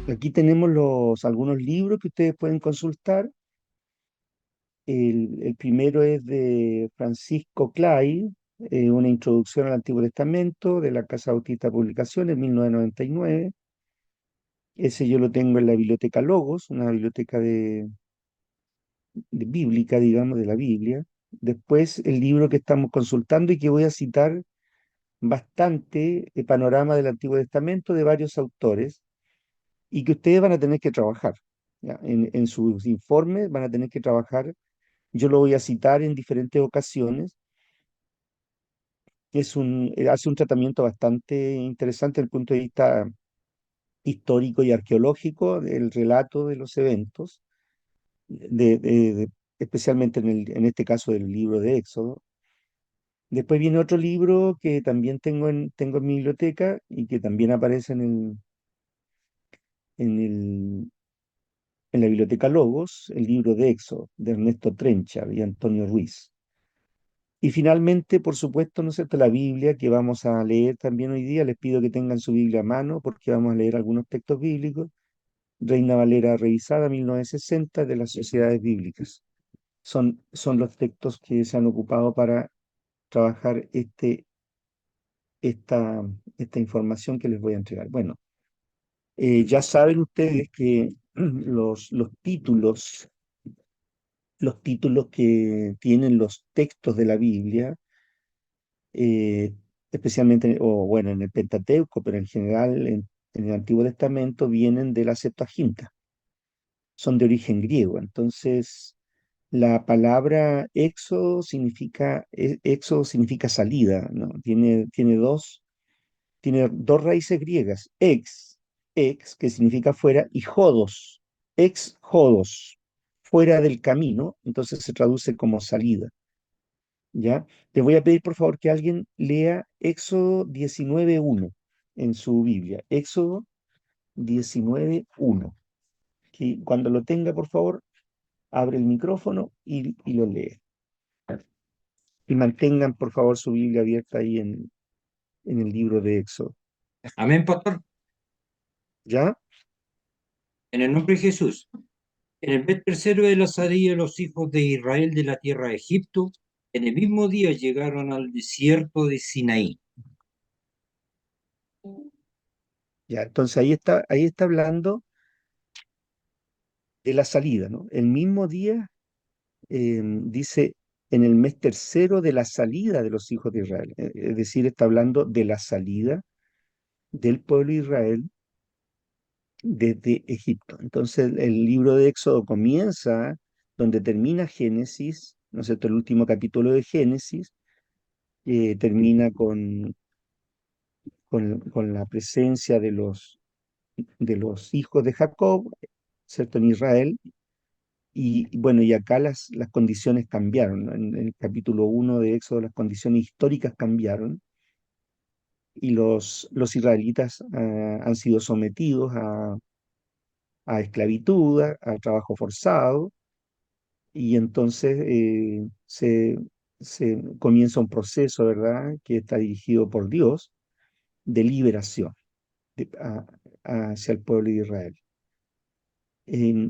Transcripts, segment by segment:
Aquí tenemos algunos libros que ustedes pueden consultar. El primero es de Francisco Clay, una introducción al Antiguo Testamento de la Casa Bautista Publicaciones, 1999. Ese yo lo tengo en la biblioteca Logos, una biblioteca bíblica, digamos, de la Biblia. Después el libro que estamos consultando y que voy a citar bastante, Panorama del Antiguo Testamento de varios autores, y que ustedes van a tener que trabajar. ¿Ya? En sus informes van a tener que trabajar. Yo lo voy a citar en diferentes ocasiones. Hace un tratamiento bastante interesante desde el punto de vista histórico y arqueológico del relato de los eventos, de- de- de- especialmente en este caso del libro de Éxodo. Después viene otro libro que también tengo en mi biblioteca y que también aparece en el, en la biblioteca Logos, el libro de Éxodo, de Ernesto Trenchard y Antonio Ruiz. Y finalmente, por supuesto, ¿no es cierto?, la Biblia que vamos a leer también hoy día. Les pido que tengan su Biblia a mano porque vamos a leer algunos textos bíblicos. Reina Valera revisada, 1960, de las Sociedades Bíblicas. Son los textos que se han ocupado para trabajar esta, esta información que les voy a entregar. Bueno, ya saben ustedes que los títulos que tienen los textos de la Biblia, eh, especialmente, o bueno, en el Pentateuco, pero en general en el Antiguo Testamento, vienen de la Septuaginta, son de origen griego. Entonces, la palabra éxodo significa salida, ¿no? Tiene dos raíces griegas, que significa fuera, y jodos, fuera del camino, entonces se traduce como salida. ¿Ya? Les voy a pedir por favor que alguien lea Éxodo 19:1 en su Biblia. Éxodo 19:1. Que cuando lo tenga, por favor, abre el micrófono y lo lee. Y mantengan, por favor, su Biblia abierta ahí en el libro de Éxodo. Amén, pastor. ¿Ya? En el nombre de Jesús. En el mes tercero de la salida de los hijos de Israel de la tierra de Egipto, en el mismo día llegaron al desierto de Sinaí. Ya. Entonces ahí está hablando de la salida, ¿no? El mismo día, dice, en el mes tercero de la salida de los hijos de Israel. Es decir, está hablando de la salida del pueblo de Israel desde Egipto. Entonces el libro de Éxodo comienza donde termina Génesis, ¿no es cierto? El último capítulo de Génesis termina con la presencia de los hijos de Jacob, ¿cierto? En Israel. Y bueno, y acá las condiciones cambiaron, ¿no? En el capítulo 1 de Éxodo las condiciones históricas cambiaron y los israelitas han sido sometidos a esclavitud, a trabajo forzado, y entonces se comienza un proceso, ¿verdad?, que está dirigido por Dios de liberación hacia el pueblo de Israel.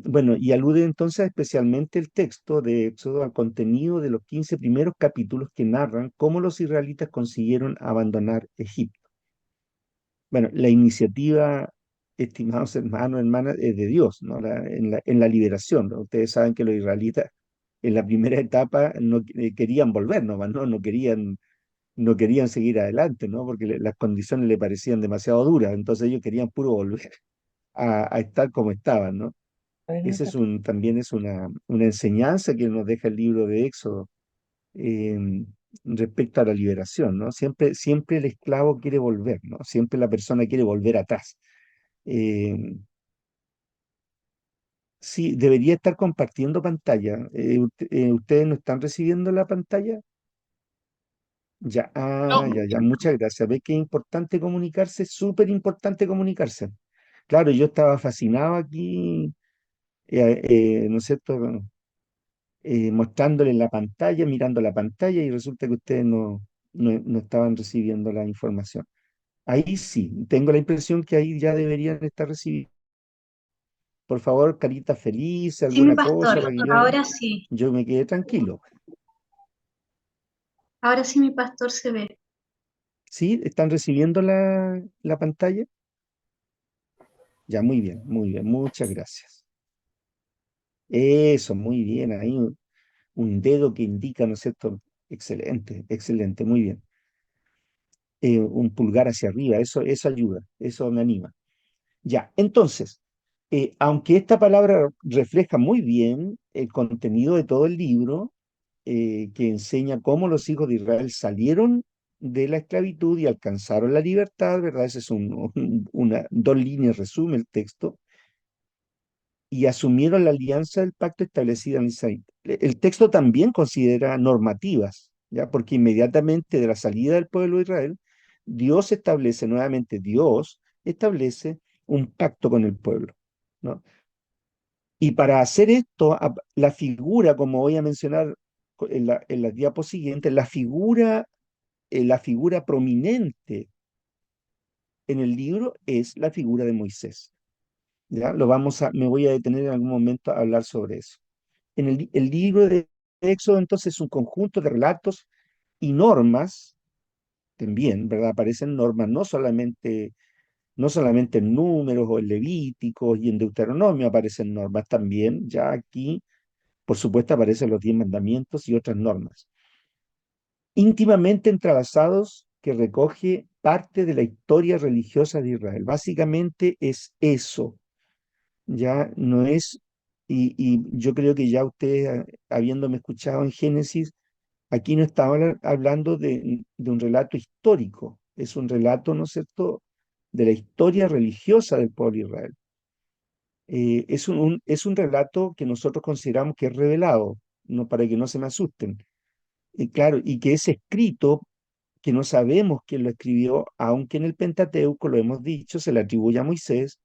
Bueno, y alude entonces especialmente el texto de Éxodo al contenido de los 15 primeros capítulos que narran cómo los israelitas consiguieron abandonar Egipto. Bueno, la iniciativa, estimados hermanos, hermanas, es de Dios, ¿no? En la liberación, ¿no? Ustedes saben que los israelitas en la primera etapa no querían volver nomás, ¿no? No querían seguir adelante, ¿no? Porque las condiciones le parecían demasiado duras, entonces ellos querían puro volver a estar como estaban, ¿no? También es una enseñanza que nos deja el libro de Éxodo, em, respecto a la liberación, ¿no? Siempre el esclavo quiere volver, ¿no? Siempre la persona quiere volver atrás. Em, sí, debería estar compartiendo pantalla. ¿Ustedes no están recibiendo la pantalla? Ya, ya, ya, muchas gracias. Ve que es importante comunicarse, súper importante comunicarse. Claro, yo estaba fascinado aquí, ¿no es cierto? Mostrándole la pantalla, mirando la pantalla y resulta que ustedes no estaban recibiendo la información. Ahí sí, tengo la impresión que ahí ya deberían estar recibiendo. Por favor, carita feliz, Sí, mi alguna cosa pastor, para que ahora sí. yo me quede tranquilo. Ahora sí mi pastor se ve. ¿Sí? ¿Están recibiendo la pantalla? Ya, muy bien, muchas gracias. Eso, muy bien, ahí un dedo que indica, ¿no es cierto? Excelente, excelente, muy bien. Un pulgar hacia arriba, eso ayuda, eso me anima. Ya, entonces, aunque esta palabra refleja muy bien el contenido de todo el libro, que enseña cómo los hijos de Israel salieron de la esclavitud y alcanzaron la libertad, ¿verdad? Ese es dos líneas, resume el texto, y asumieron la alianza del pacto establecida en Israel. El texto también considera normativas, ¿ya? Porque inmediatamente de la salida del pueblo de Israel, Dios establece un pacto con el pueblo, ¿no? Y para hacer esto, la figura, como voy a mencionar en las diapos siguientes, la figura prominente en el libro es la figura de Moisés. ¿Ya? Me voy a detener en algún momento a hablar sobre eso. El libro de Éxodo, entonces, es un conjunto de relatos y normas, también, ¿verdad? Aparecen normas no solamente en Números o en Levíticos y en Deuteronomio aparecen normas también, ya aquí, por supuesto, aparecen los 10 mandamientos y otras normas. Íntimamente entrelazados que recoge parte de la historia religiosa de Israel. Básicamente es eso, ya no es, y yo creo que ya ustedes, habiéndome escuchado en Génesis, aquí no estaba hablando de un relato histórico, es un relato, ¿no es cierto?, de la historia religiosa del pueblo de Israel. Es un relato que nosotros consideramos que es revelado, no, para que no se me asusten. Y claro, y que es escrito, que no sabemos quién lo escribió, aunque en el Pentateuco, lo hemos dicho, se le atribuye a Moisés.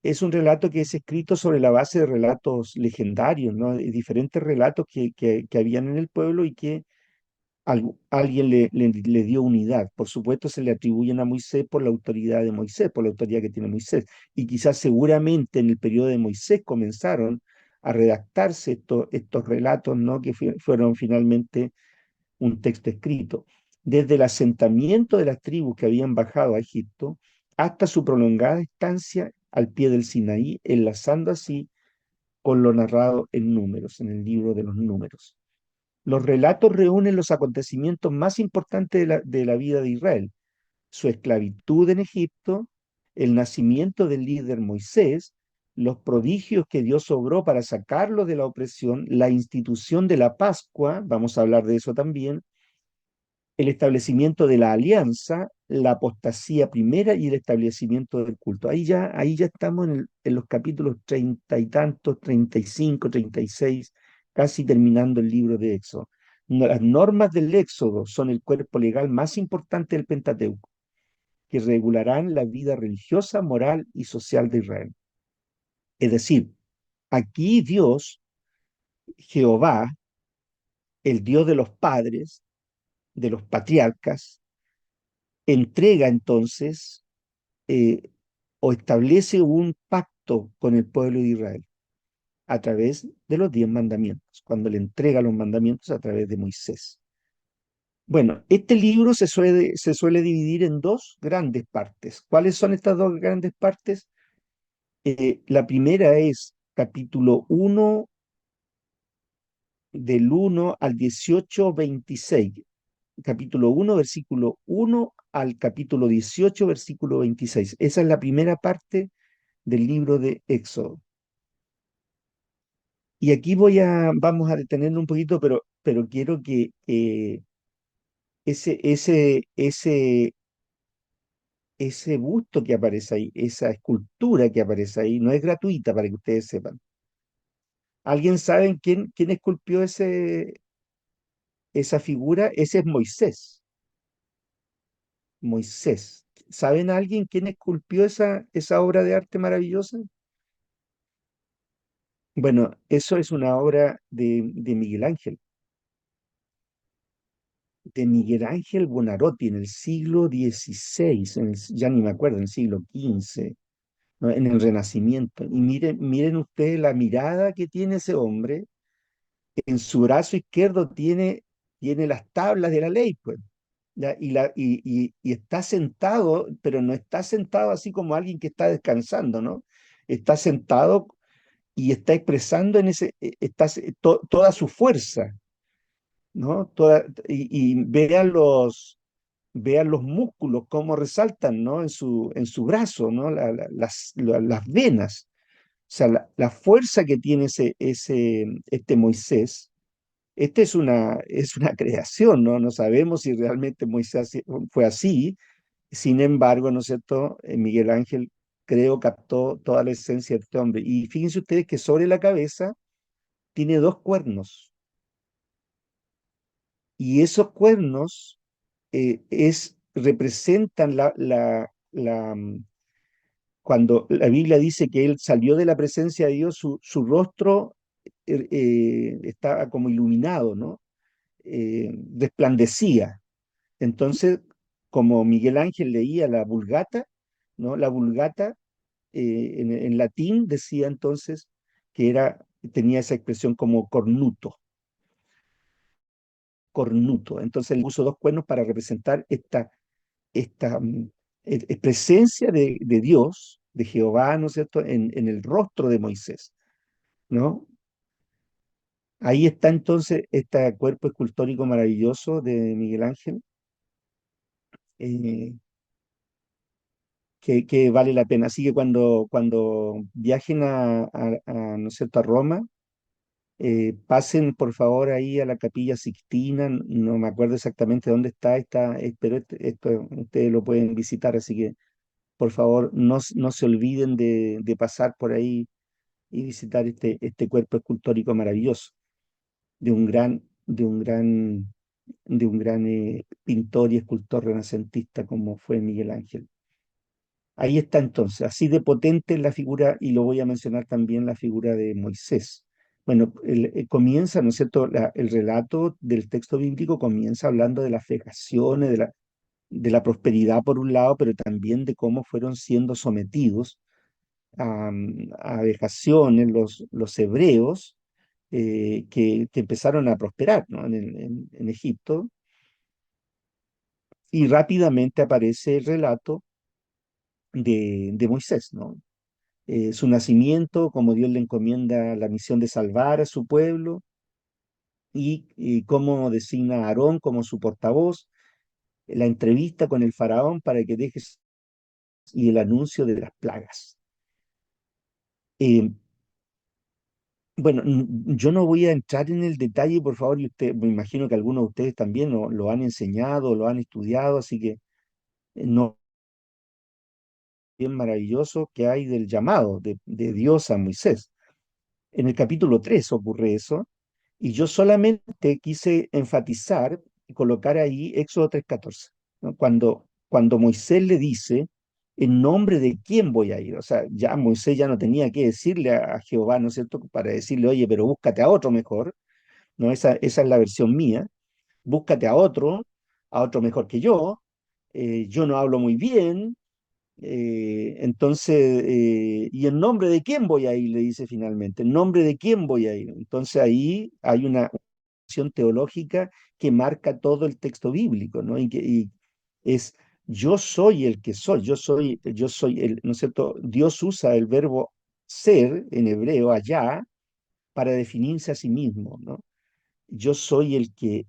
Es un relato que es escrito sobre la base de relatos legendarios, ¿no? De diferentes relatos que habían en el pueblo y que alguien le dio unidad. Por supuesto, se le atribuyen a Moisés por la autoridad de Moisés, por la autoridad que tiene Moisés. Y quizás seguramente en el periodo de Moisés comenzaron a redactarse estos relatos, ¿no? Que fueron finalmente un texto escrito. Desde el asentamiento de las tribus que habían bajado a Egipto hasta su prolongada estancia al pie del Sinaí, enlazando así con lo narrado en Números, en el libro de los Números. Los relatos reúnen los acontecimientos más importantes de la vida de Israel: su esclavitud en Egipto, el nacimiento del líder Moisés, los prodigios que Dios obró para sacarlo de la opresión, la institución de la Pascua, vamos a hablar de eso también, el establecimiento de la alianza, la apostasía primera y el establecimiento del culto. Ahí ya estamos en los capítulos 30 y tantos, 35, 36, casi terminando el libro de Éxodo. Las normas del Éxodo son el cuerpo legal más importante del Pentateuco, que regularán la vida religiosa, moral y social de Israel. Es decir, aquí Dios, Jehová, el Dios de los padres, de los patriarcas, entrega entonces eh, o establece un pacto con el pueblo de Israel a través de los 10 mandamientos, cuando le entrega los mandamientos a través de Moisés. Bueno, este libro se suele dividir en dos grandes partes. ¿Cuáles son estas dos grandes partes? La primera es capítulo 1, del 1 al 18, 26. Capítulo 1, versículo 1 al capítulo 18, versículo 26. Esa es la primera parte del libro de Éxodo. Y aquí vamos a detenernos un poquito, pero quiero que ese, ese, ese, ese busto que aparece ahí, esa escultura que aparece ahí, no es gratuita, para que ustedes sepan. ¿Alguien sabe quién esculpió esa figura? Ese es Moisés. Moisés. ¿Saben alguien quién esculpió esa obra de arte maravillosa? Bueno, eso es una obra de Miguel Ángel. De Miguel Ángel Buonarroti en el siglo XVI, ya ni me acuerdo, en el siglo XV. ¿no? En el Renacimiento. Y miren ustedes la mirada que tiene ese hombre. En su brazo izquierdo tiene las tablas de la ley, pues. ¿Ya? Y está sentado, pero no está sentado así como alguien que está descansando, ¿no? Está sentado y está expresando toda su fuerza, ¿no? Y vean los músculos, cómo resaltan, ¿no? En su brazo, ¿no? Las venas. O sea, la fuerza que tiene este Moisés, es una creación, ¿no? No sabemos si realmente Moisés fue así. Sin embargo, ¿no es cierto? Miguel Ángel, creo, captó toda la esencia de este hombre. Y fíjense ustedes que sobre la cabeza tiene dos cuernos. Y esos cuernos representan cuando la Biblia dice que él salió de la presencia de Dios, su rostro estaba como iluminado, ¿no? Resplandecía. Entonces, como Miguel Ángel leía la Vulgata, ¿no? La Vulgata en latín decía entonces que tenía esa expresión como cornuto, cornuto. Entonces le puso dos cuernos para representar esta presencia de Dios, de Jehová, ¿no es cierto?, en el rostro de Moisés, ¿no? Ahí está entonces este cuerpo escultórico maravilloso de Miguel Ángel, eh, que vale la pena. Así que cuando viajen ¿no es cierto?, a Roma, pasen por favor ahí a la Capilla Sixtina. No me acuerdo exactamente dónde está, pero esto ustedes lo pueden visitar, así que por favor no se olviden de pasar por ahí y visitar este cuerpo escultórico maravilloso de un gran, de un gran, de un gran pintor y escultor renacentista como fue Miguel Ángel. Ahí está entonces, así de potente la figura, y lo voy a mencionar también la figura de Moisés. Bueno, comienza, ¿no es cierto? El relato del texto bíblico comienza hablando de las vejaciones, de la prosperidad por un lado, pero también de cómo fueron siendo sometidos a vejaciones los hebreos, que empezaron a prosperar, ¿no? En Egipto, y rápidamente aparece el relato de Moisés, ¿no? Su nacimiento, como Dios le encomienda la misión de salvar a su pueblo, y cómo designa a Aarón como su portavoz, la entrevista con el faraón para que dejes y el anuncio de las plagas. Eh, bueno, yo no voy a entrar en el detalle, por favor, y me imagino que algunos de ustedes también lo han enseñado, lo han estudiado, así que no bien maravilloso que hay del llamado de Dios a Moisés. En el capítulo 3 ocurre eso, y yo solamente quise enfatizar y colocar ahí Éxodo 3:14, ¿no? Cuando Moisés le dice, ¿en nombre de quién voy a ir? O sea, ya Moisés ya no tenía que decirle a Jehová, ¿no es cierto?, para decirle, oye, pero búscate a otro mejor, ¿no? Esa es la versión mía, búscate a otro mejor que yo no hablo muy bien, entonces, ¿y en nombre de quién voy a ir? Le dice finalmente, ¿en nombre de quién voy a ir? Entonces ahí hay una cuestión teológica que marca todo el texto bíblico, ¿no? Y es, yo soy el que soy, yo soy ¿no es cierto? Dios usa el verbo ser en hebreo allá para definirse a sí mismo, ¿no? Yo soy el que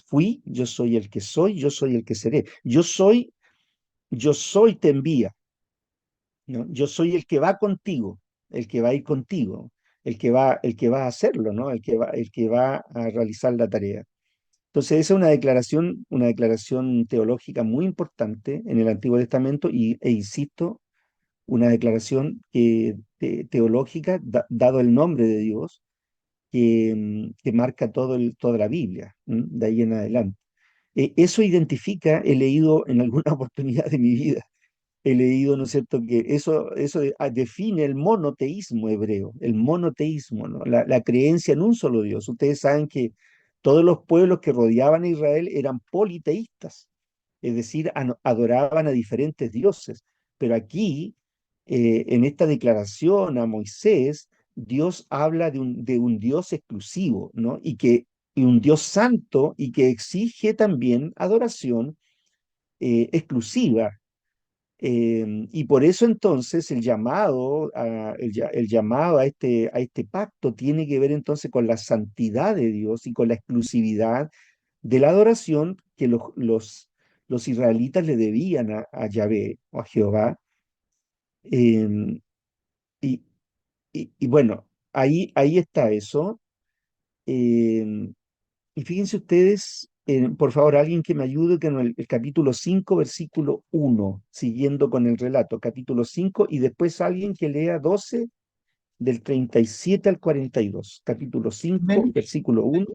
fui, yo soy el que soy, yo soy el que seré. Yo soy te envía, ¿no? Yo soy el que va contigo, el que va a ir contigo, el que va a hacerlo, ¿no? El que va a realizar la tarea. Entonces, esa es una declaración teológica muy importante en el Antiguo Testamento, insisto, una declaración teológica, dado el nombre de Dios, que marca toda la Biblia, de ahí en adelante. Eso identifica, he leído en alguna oportunidad de mi vida, he leído, ¿no es cierto?, que eso define el monoteísmo hebreo, el monoteísmo, ¿no? La creencia en un solo Dios. Ustedes saben que todos los pueblos que rodeaban a Israel eran politeístas, es decir, adoraban a diferentes dioses, pero aquí En esta declaración a Moisés, Dios habla de un Dios exclusivo, ¿no? Y un Dios santo y que exige también adoración exclusiva. Y por eso entonces el llamado a este pacto tiene que ver entonces con la santidad de Dios y con la exclusividad de la adoración que los israelitas le debían a Yahvé o a Jehová. Em, y, y bueno, ahí está eso. Em, y fíjense ustedes, por favor, alguien que me ayude con el capítulo 5 versículo 1 siguiendo con el relato, capítulo 5 y después alguien que lea 12 del 37 al 42 capítulo 5 Amén. versículo 1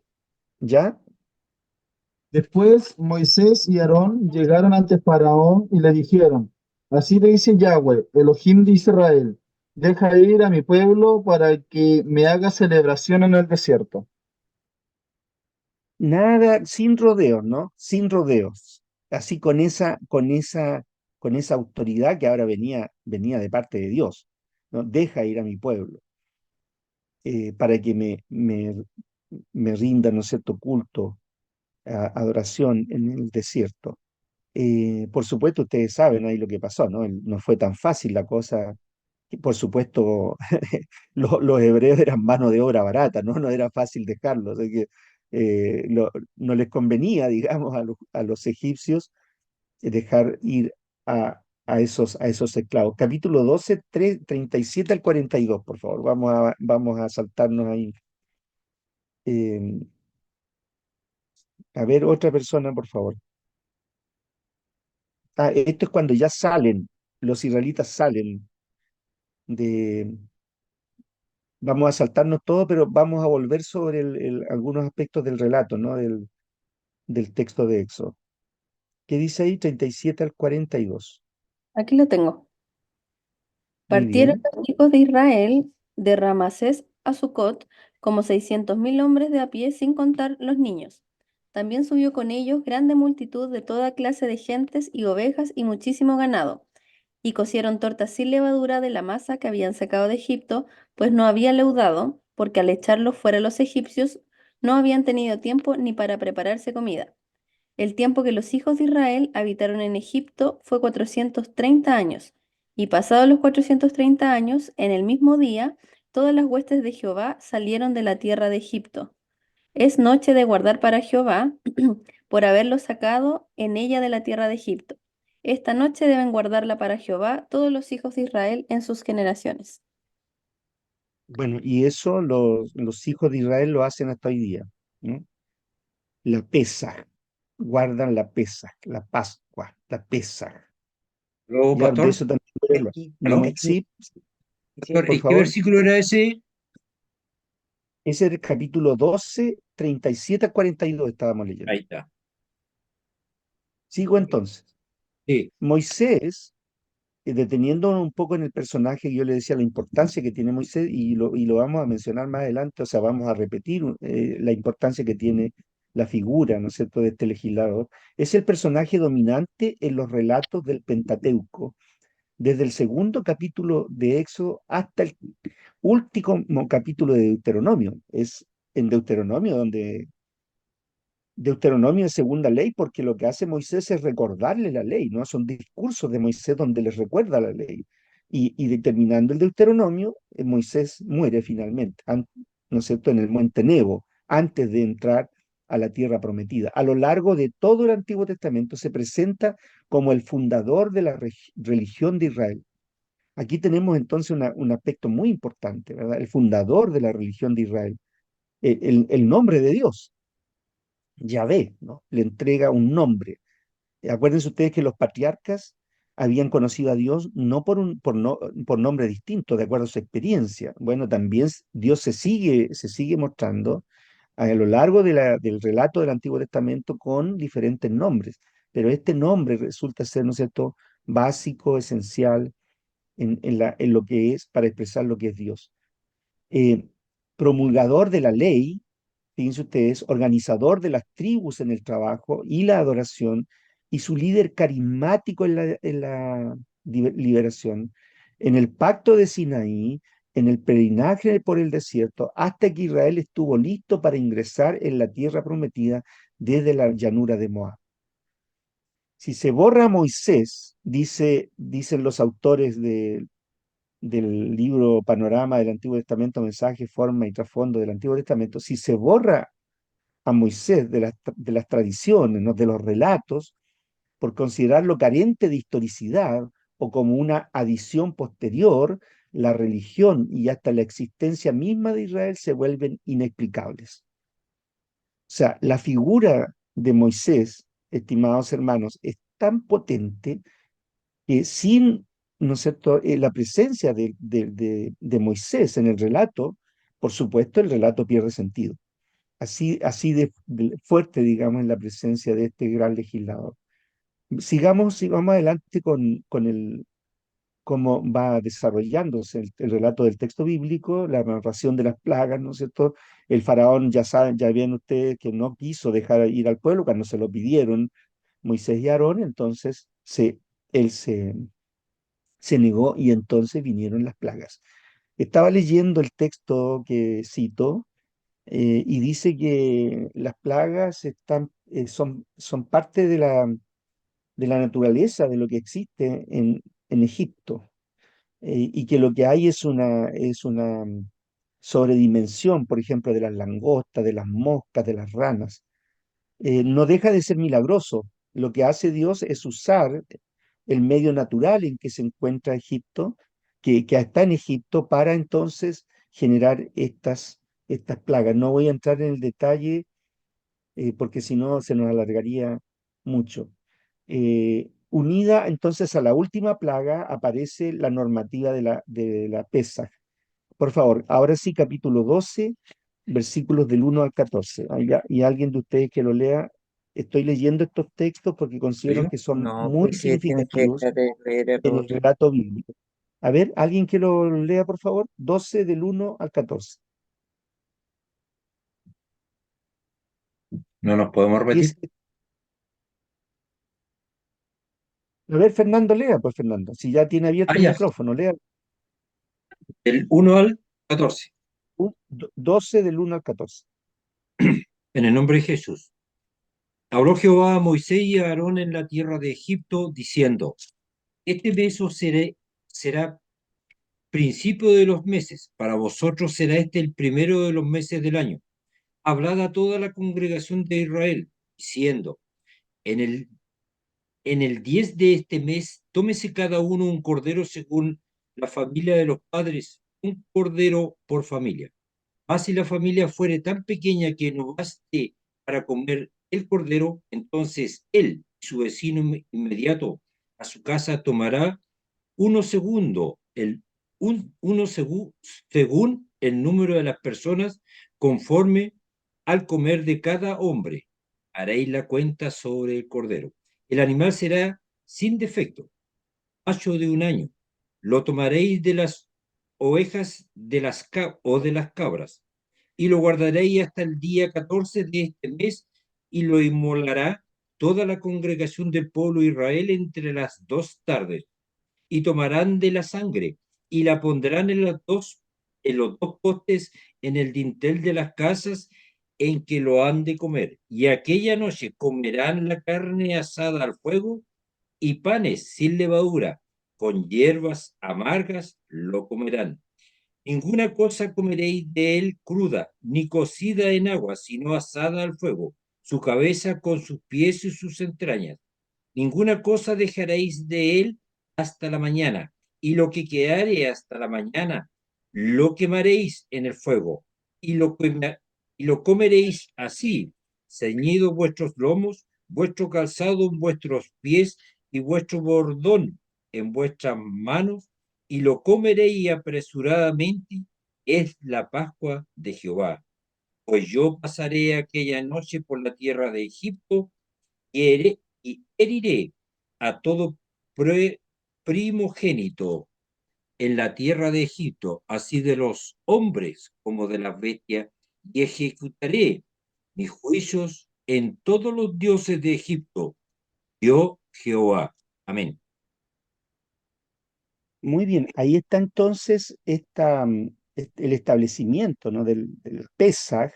¿ya? Después Moisés y Aarón llegaron ante Faraón y le dijeron, así le dice Yahweh, Elohim de Israel, deja ir a mi pueblo para que me haga celebración en el desierto. Nada, sin rodeos, ¿no? Sin rodeos. Así con esa autoridad que ahora venía de parte de Dios, ¿no? Deja ir a mi pueblo para que me rinda, ¿no es cierto?, culto, adoración en el desierto. Por supuesto, ustedes saben ahí lo que pasó, ¿no? No fue tan fácil la cosa. Y por supuesto, los hebreos eran mano de obra barata, ¿no? No era fácil dejarlos. Así que no les convenía, digamos, a los egipcios dejar ir a esos esclavos. Capítulo 12, 37 al 42, por favor. Vamos a saltarnos ahí. Eh, a ver, otra persona, por favor. Esto es cuando ya salen, los israelitas salen de... Vamos a saltarnos todo, pero vamos a volver sobre algunos aspectos del relato, ¿no? Del texto de Éxodo. ¿Qué dice ahí? 37 al 42. Aquí lo tengo. Muy Partieron bien. los hijos de Israel de Ramasés a Sucot como 600.000 hombres de a pie, sin contar los niños. También subió con ellos grande multitud de toda clase de gentes y ovejas y muchísimo ganado. Y cocieron tortas sin levadura de la masa que habían sacado de Egipto, pues no había leudado, porque al echarlos fuera los egipcios no habían tenido tiempo ni para prepararse comida. El tiempo que los hijos de Israel habitaron en Egipto fue 430 años, y pasados los 430 años, en el mismo día, todas las huestes de Jehová salieron de la tierra de Egipto. Es noche de guardar para Jehová, por haberlos sacado en ella de la tierra de Egipto. Esta noche deben guardarla para Jehová todos los hijos de Israel en sus generaciones. Bueno, y eso los hijos de Israel lo hacen hasta hoy día, ¿no? La Pesaj. Guardan la Pesaj, la Pascua, la Pesaj. Pero, Ya de pastor, eso también voy a hablar. ¿aló? Sí, Pastor, por ¿en qué favor. versículo era ese? Ese es el capítulo 12, 37 al 42 estábamos leyendo. Ahí está. Sigo entonces. Sí. Moisés, deteniéndonos un poco en el personaje, yo le decía la importancia que tiene Moisés y lo vamos a mencionar más adelante, o sea, vamos a repetir la importancia que tiene la figura, ¿no es cierto?, de este legislador. Es el personaje dominante en los relatos del Pentateuco, desde el segundo capítulo de Éxodo hasta el último capítulo de Deuteronomio. Es en Deuteronomio donde Deuteronomio es segunda ley porque lo que hace Moisés es recordarle la ley, ¿no? Son discursos de Moisés donde les recuerda la ley. Y determinando el Deuteronomio, Moisés muere finalmente, ¿no es cierto?, en el monte Nebo, antes de entrar a la tierra prometida. A lo largo de todo el Antiguo Testamento se presenta como el fundador de la religión de Israel. Aquí tenemos entonces un aspecto muy importante, ¿verdad? El fundador de la religión de Israel, el nombre de Dios. Yahvé, ¿no? Le entrega un nombre. Acuérdense ustedes que los patriarcas habían conocido a Dios no por nombre distinto, de acuerdo a su experiencia. Bueno, también Dios se sigue mostrando a lo largo del relato del Antiguo Testamento con diferentes nombres, pero este nombre resulta ser, ¿no es cierto?, básico, esencial en lo que es, para expresar lo que es Dios. Eh, Promulgador de la ley, fíjense ustedes, organizador de las tribus en el trabajo y la adoración, y su líder carismático en la liberación. en el pacto de Sinaí, en el peregrinaje por el desierto, hasta que Israel estuvo listo para ingresar en la tierra prometida desde la llanura de Moab. Si se borra a Moisés, dicen los autores del libro Panorama del Antiguo Testamento, Mensaje, Forma y Trasfondo del Antiguo Testamento, si se borra a Moisés de las tradiciones, ¿no?, de los relatos, por considerarlo carente de historicidad o como una adición posterior, la religión y hasta la existencia misma de Israel se vuelven inexplicables. O sea, la figura de Moisés, estimados hermanos, es tan potente que sin, ¿no es cierto?, la presencia de Moisés en el relato, por supuesto, el relato pierde sentido. Así de fuerte, digamos, en la presencia de este gran legislador. Sigamos adelante con cómo va desarrollándose el relato del texto bíblico, la narración de las plagas, ¿no es cierto? El faraón, ya saben, ya ven ustedes que no quiso dejar ir al pueblo cuando se lo pidieron Moisés y Aarón, entonces él se negó y entonces vinieron las plagas. Estaba leyendo el texto que cito y dice que las plagas son parte de la naturaleza, de lo que existe en Egipto, y que lo que hay es una sobredimensión, por ejemplo, de las langostas, de las moscas, de las ranas. No deja de ser milagroso. Lo que hace Dios es usar el medio natural en que se encuentra Egipto, que está en Egipto, para entonces generar estas plagas. No voy a entrar en el detalle porque si no se nos alargaría mucho. Unida entonces a la última plaga aparece la normativa de la Pesaj. Por favor, ahora sí, capítulo 12, versículos del 1 al 14. Y alguien de ustedes que lo lea, estoy leyendo estos textos porque considero ¿Yo? que son No, muy porque tienes que significativos dejar de leer a en todos. el relato bíblico. A ver, alguien que lo lea, por favor, 12 del 1 al 14. No nos podemos repetir. Es, a ver, Fernando, lea, pues Fernando, si ya tiene Ah, abierto el ya, micrófono, lea del 1 al 14. 12 del 1 al 14. En el nombre de Jesús. Habló Jehová a Moisés y a Aarón en la tierra de Egipto, diciendo: Este mes será principio de los meses, para vosotros será este el primero de los meses del año. Hablad a toda la congregación de Israel, diciendo: En el, en el 10 de este mes, tómese cada uno un cordero según la familia de los padres, un cordero por familia. Mas si la familia fuere tan pequeña que no baste para comer el cordero, entonces él y su vecino inmediato a su casa tomará uno segundo, según el número de las personas, conforme al comer de cada hombre. Haréis la cuenta sobre el cordero. El animal será sin defecto, macho de un año. Lo tomaréis de las ovejas o de las cabras, y lo guardaréis hasta el día 14 de este mes, y lo inmolará toda la congregación del pueblo de Israel entre las 2 tardes, y tomarán de la sangre, y la pondrán en los dos postes en el dintel de las casas en que lo han de comer, y aquella noche comerán la carne asada al fuego, y panes sin levadura, con hierbas amargas lo comerán. Ninguna cosa comeréis de él cruda, ni cocida en agua, sino asada al fuego, su cabeza con sus pies y sus entrañas. Ninguna cosa dejaréis de él hasta la mañana, y lo que quedare hasta la mañana lo quemaréis en el fuego, y lo comeréis así, ceñidos vuestros lomos, vuestro calzado en vuestros pies y vuestro bordón en vuestras manos, y lo comeréis apresuradamente. Es la Pascua de Jehová. Pues yo pasaré aquella noche por la tierra de Egipto, y heriré a todo primogénito en la tierra de Egipto, así de los hombres como de las bestias, y ejecutaré mis juicios en todos los dioses de Egipto. Yo, Jehová. Amén. Muy bien, ahí está entonces el establecimiento, ¿no? del Pesaj.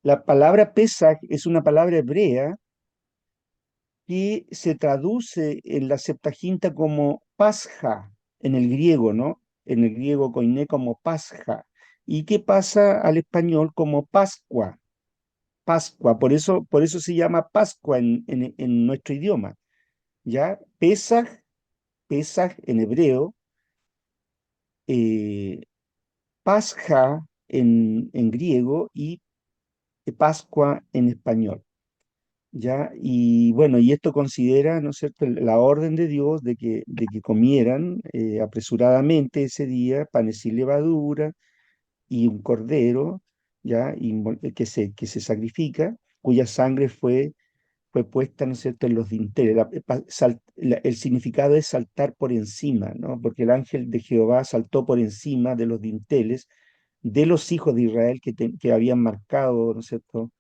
La palabra Pesaj es una palabra hebrea que se traduce en la Septuaginta como Pasja, en el griego, ¿no? En el griego koiné como Pasja, y que pasa al español como Pascua, Pascua, por eso se llama Pascua en nuestro idioma, ¿ya? Pesaj, Pesaj en hebreo, eh, Pasja en griego y Pascua en español. ¿Ya? Y bueno, y esto considera, ¿no es cierto?, la orden de Dios de que comieran apresuradamente ese día panes sin levadura y un cordero, ¿ya? Que se sacrifica, cuya sangre fue puesta, ¿no es cierto?, en los dinteles. El significado es saltar por encima, ¿no? Porque el ángel de Jehová saltó por encima de los dinteles de los hijos de Israel que habían marcado, ¿no es cierto?,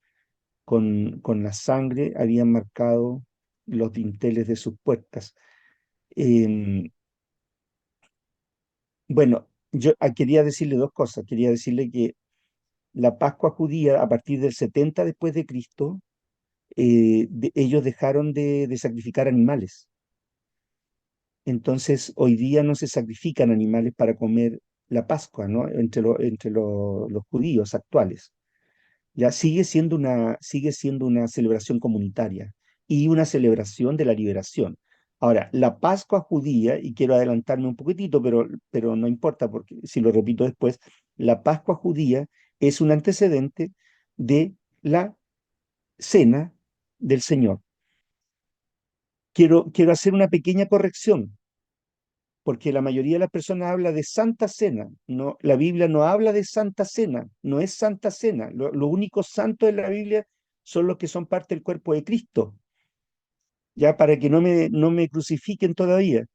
con la sangre habían marcado los dinteles de sus puertas. Em, bueno, quería decirle dos cosas. Quería decirle que la Pascua judía, a partir del 70 después de Cristo, ellos dejaron de sacrificar animales. Entonces, hoy día no se sacrifican animales para comer la Pascua, ¿no? Los judíos actuales. Ya sigue siendo una celebración comunitaria y una celebración de la liberación. Ahora, la Pascua judía, y quiero adelantarme un poquitito, pero no importa, porque si lo repito después, la Pascua judía es un antecedente de la cena del Señor. Quiero hacer una pequeña corrección, porque la mayoría de las personas habla de Santa Cena. No, la Biblia no habla de Santa Cena, no es Santa Cena. Lo único santo en la Biblia son los que son parte del cuerpo de Cristo, ya para que no me crucifiquen todavía.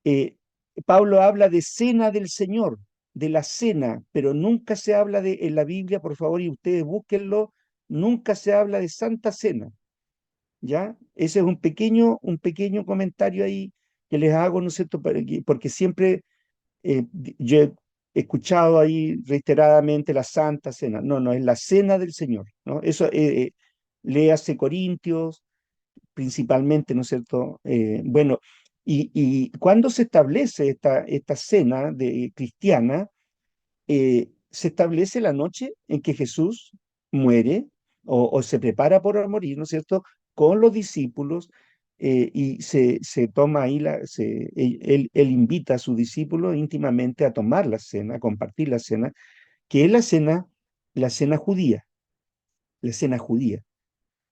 Eh, Pablo habla de cena del Señor, de la cena, pero nunca se habla en la Biblia, por favor, y ustedes búsquenlo, nunca se habla de Santa Cena, ¿ya? Ese es un pequeño comentario ahí que les hago, ¿no es cierto? Porque siempre yo he escuchado ahí reiteradamente la Santa Cena. No, no, es la Cena del Señor, ¿no? Eso, léase Corintios, principalmente, ¿no es cierto? Bueno, y cuando se establece esta cena cristiana, se establece la noche en que Jesús muere o se prepara por morir, ¿no es cierto?, con los discípulos y se toma ahí, él invita a sus discípulos íntimamente a tomar la cena, a compartir la cena, que es la cena judía, la cena judía. O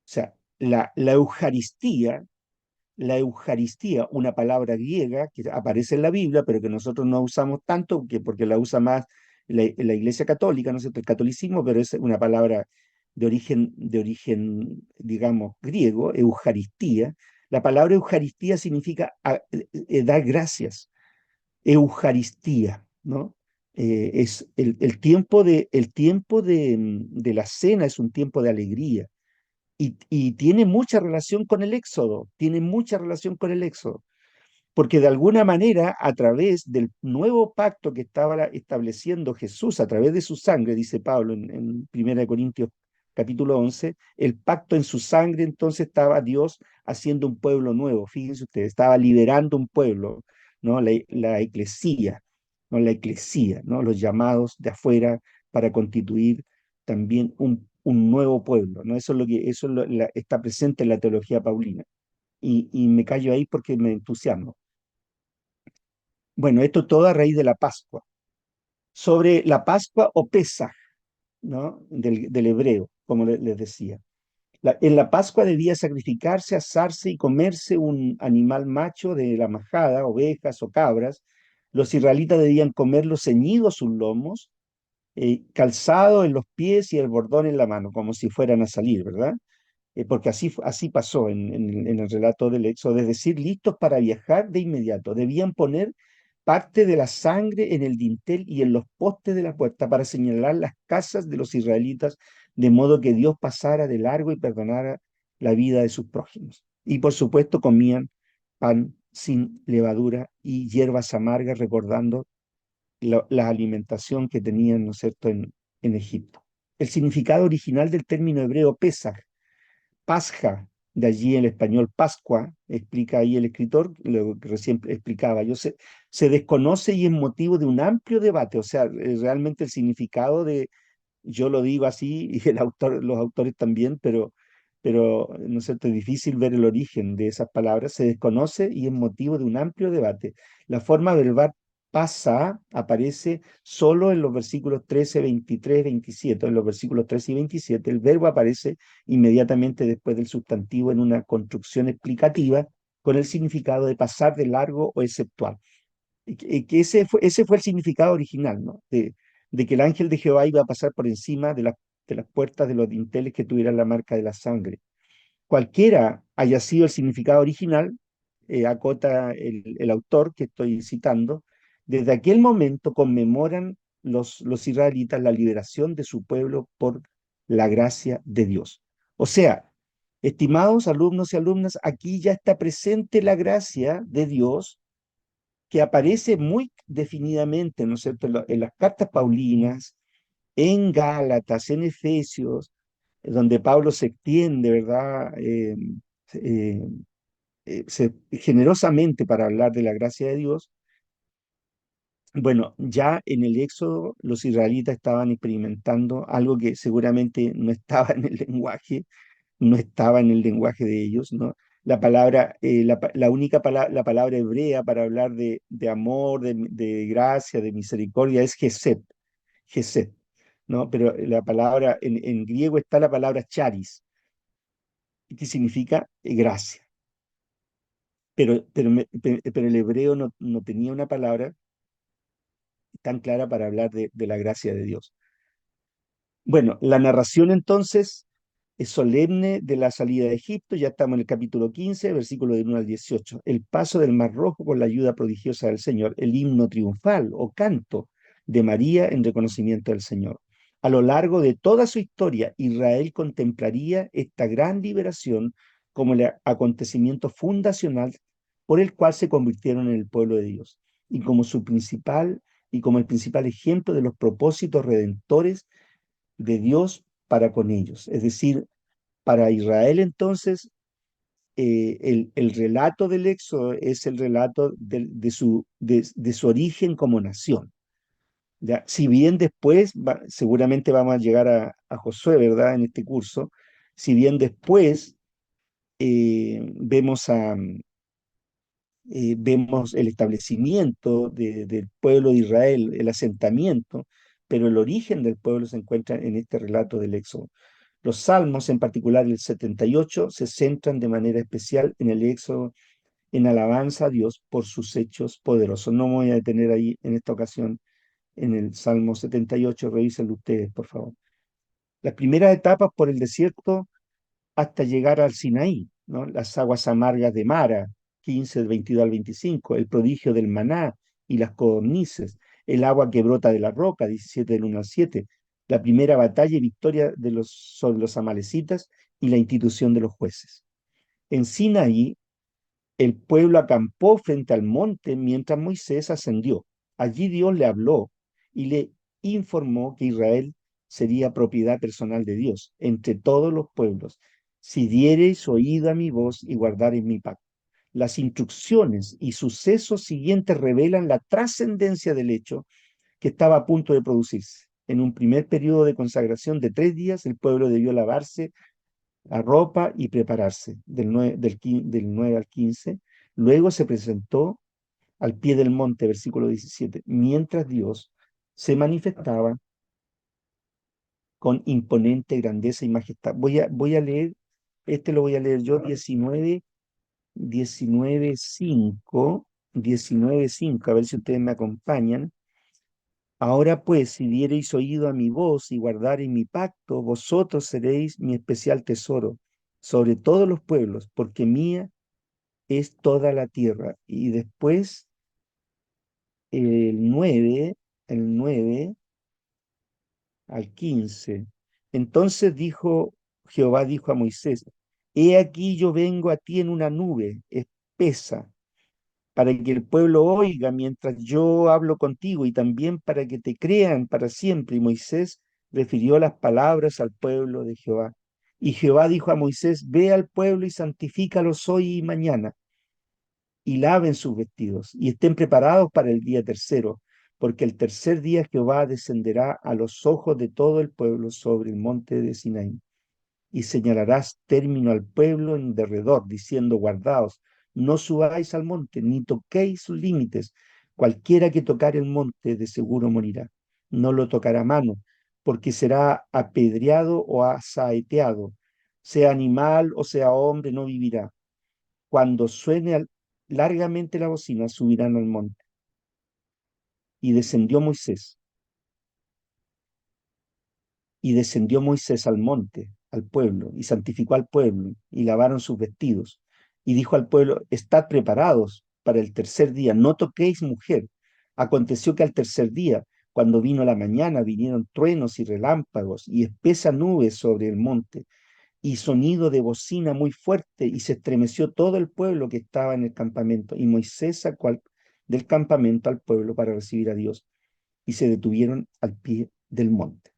sea, la Eucaristía, una palabra griega que aparece en la Biblia, pero que nosotros no usamos tanto, porque la usa más la Iglesia Católica, ¿no es cierto?, el catolicismo, pero es una palabra de origen, digamos, griego, Eucaristía. La palabra Eucaristía significa dar gracias, Eucaristía, ¿no? Es el tiempo de la cena es un tiempo de alegría y tiene mucha relación con el Éxodo, tiene mucha relación con el Éxodo, porque de alguna manera, a través del nuevo pacto que estaba estableciendo Jesús, a través de su sangre, dice Pablo en 1 Corintios capítulo 11, el pacto en su sangre, entonces estaba Dios haciendo un pueblo nuevo, fíjense ustedes, estaba liberando un pueblo, ¿no? La eclesía, ¿no? La eclesía, ¿no? Los llamados de afuera para constituir también un nuevo pueblo, ¿no? Está presente en la teología paulina. Y me callo ahí porque me entusiasmo. Bueno, esto todo a raíz de la Pascua. Sobre la Pascua o Pesaj, ¿no? Del hebreo, como les decía. En la Pascua debía sacrificarse, asarse y comerse un animal macho de la majada, ovejas o cabras. Los israelitas debían comerlo ceñido a sus lomos, calzado en los pies y el bordón en la mano, como si fueran a salir, ¿verdad? Porque así pasó en el relato del Éxodo, es decir, listos para viajar de inmediato. Debían poner parte de la sangre en el dintel y en los postes de la puerta para señalar las casas de los israelitas, de modo que Dios pasara de largo y perdonara la vida de sus prójimos. Y por supuesto comían pan sin levadura y hierbas amargas, recordando la alimentación que tenían, ¿no es cierto?, en Egipto. El significado original del término hebreo Pesaj, Pasja, de allí el español Pascua, explica ahí el escritor, lo que recién explicaba yo, se desconoce y es motivo de un amplio debate. O sea, realmente el significado de, yo lo digo así, y los autores también, pero no sé, es difícil ver el origen de esas palabras, se desconoce y es motivo de un amplio debate. La forma verbal pasa aparece solo en los versículos 13, 23, 27. En los versículos 13 y 27 el verbo aparece inmediatamente después del sustantivo en una construcción explicativa con el significado de pasar de largo o exceptuar. Que ese fue el significado original, ¿no? De que el ángel de Jehová iba a pasar por encima de las puertas de los dinteles que tuvieran la marca de la sangre. Cualquiera haya sido el significado original, acota el autor que estoy citando, desde aquel momento conmemoran los israelitas la liberación de su pueblo por la gracia de Dios. O sea, estimados alumnos y alumnas, aquí ya está presente la gracia de Dios que aparece muy definidamente, ¿no es cierto?, en las cartas paulinas, en Gálatas, en Efesios, donde Pablo se extiende, ¿verdad? Eh, Generosamente para hablar de la gracia de Dios. Bueno, ya en el Éxodo los israelitas estaban experimentando algo que seguramente no estaba en el lenguaje, no estaba en el lenguaje de ellos, ¿no? La palabra, la única palabra, la palabra hebrea para hablar de amor, de gracia, de misericordia es Gesed, ¿no? Pero la palabra, en griego está la palabra charis, que significa gracia. Pero el hebreo no tenía una palabra tan clara para hablar de la gracia de Dios. Bueno, la narración entonces es solemne de la salida de Egipto, ya estamos en el capítulo 15, versículo del 1 al 18. El paso del Mar Rojo con la ayuda prodigiosa del Señor, el himno triunfal o canto de María en reconocimiento del Señor. A lo largo de toda su historia, Israel contemplaría esta gran liberación como el acontecimiento fundacional por el cual se convirtieron en el pueblo de Dios y como el principal ejemplo de los propósitos redentores de Dios para con ellos. Es decir, para Israel entonces, el relato del Éxodo es el relato de su origen como nación. ¿Ya? Si bien después, seguramente vamos a llegar a Josué, ¿verdad? En este curso, si bien después vemos el establecimiento del pueblo de Israel, el asentamiento, pero el origen del pueblo se encuentra en este relato del Éxodo. Los salmos, en particular el 78, se centran de manera especial en el Éxodo, en alabanza a Dios por sus hechos poderosos. No me voy a detener ahí en esta ocasión en el Salmo 78, revísenlo ustedes, por favor. Las primeras etapas por el desierto hasta llegar al Sinaí, ¿no? Las aguas amargas de Mara, 15 del 22 al 25, el prodigio del maná y las codornices, el agua que brota de la roca, 17 del 1 al 7, la primera batalla y victoria sobre los amalecitas y la institución de los jueces. En Sinaí, el pueblo acampó frente al monte mientras Moisés ascendió. Allí Dios le habló y le informó que Israel sería propiedad personal de Dios entre todos los pueblos, si diereis oído a mi voz y guardareis mi pacto. Las instrucciones y sucesos siguientes revelan la trascendencia del hecho que estaba a punto de producirse. En un primer periodo de consagración de 3 días, el pueblo debió lavarse la ropa y prepararse del 9 al 15. Luego se presentó al pie del monte, versículo 17, mientras Dios se manifestaba con imponente grandeza y majestad. Voy a leer, lo voy a leer yo, 19:5, a ver si ustedes me acompañan. Ahora pues, si diereis oído a mi voz y guardareis mi pacto, vosotros seréis mi especial tesoro sobre todos los pueblos, porque mía es toda la tierra. Y después el 9 al 15. Entonces Jehová dijo a Moisés, he aquí yo vengo a ti en una nube espesa, para que el pueblo oiga mientras yo hablo contigo y también para que te crean para siempre. Y Moisés refirió las palabras al pueblo de Jehová. Y Jehová dijo a Moisés, ve al pueblo y santifícalos hoy y mañana, y laven sus vestidos, y estén preparados para el día tercero, porque el tercer día Jehová descenderá a los ojos de todo el pueblo sobre el monte de Sinaí. Y señalarás término al pueblo en derredor, diciendo, guardaos, no subáis al monte, ni toquéis sus límites. Cualquiera que tocar el monte de seguro morirá. No lo tocará a mano, porque será apedreado o asaeteado. Sea animal o sea hombre, no vivirá. Cuando suene largamente la bocina, subirán al monte. Y descendió Moisés. Y descendió Moisés al monte, al pueblo, y santificó al pueblo, y lavaron sus vestidos. Y dijo al pueblo, estad preparados para el tercer día, no toquéis mujer. Aconteció que al tercer día, cuando vino la mañana, vinieron truenos y relámpagos y espesa nube sobre el monte, y sonido de bocina muy fuerte, y se estremeció todo el pueblo que estaba en el campamento. Y Moisés sacó del campamento al pueblo para recibir a Dios, y se detuvieron al pie del monte.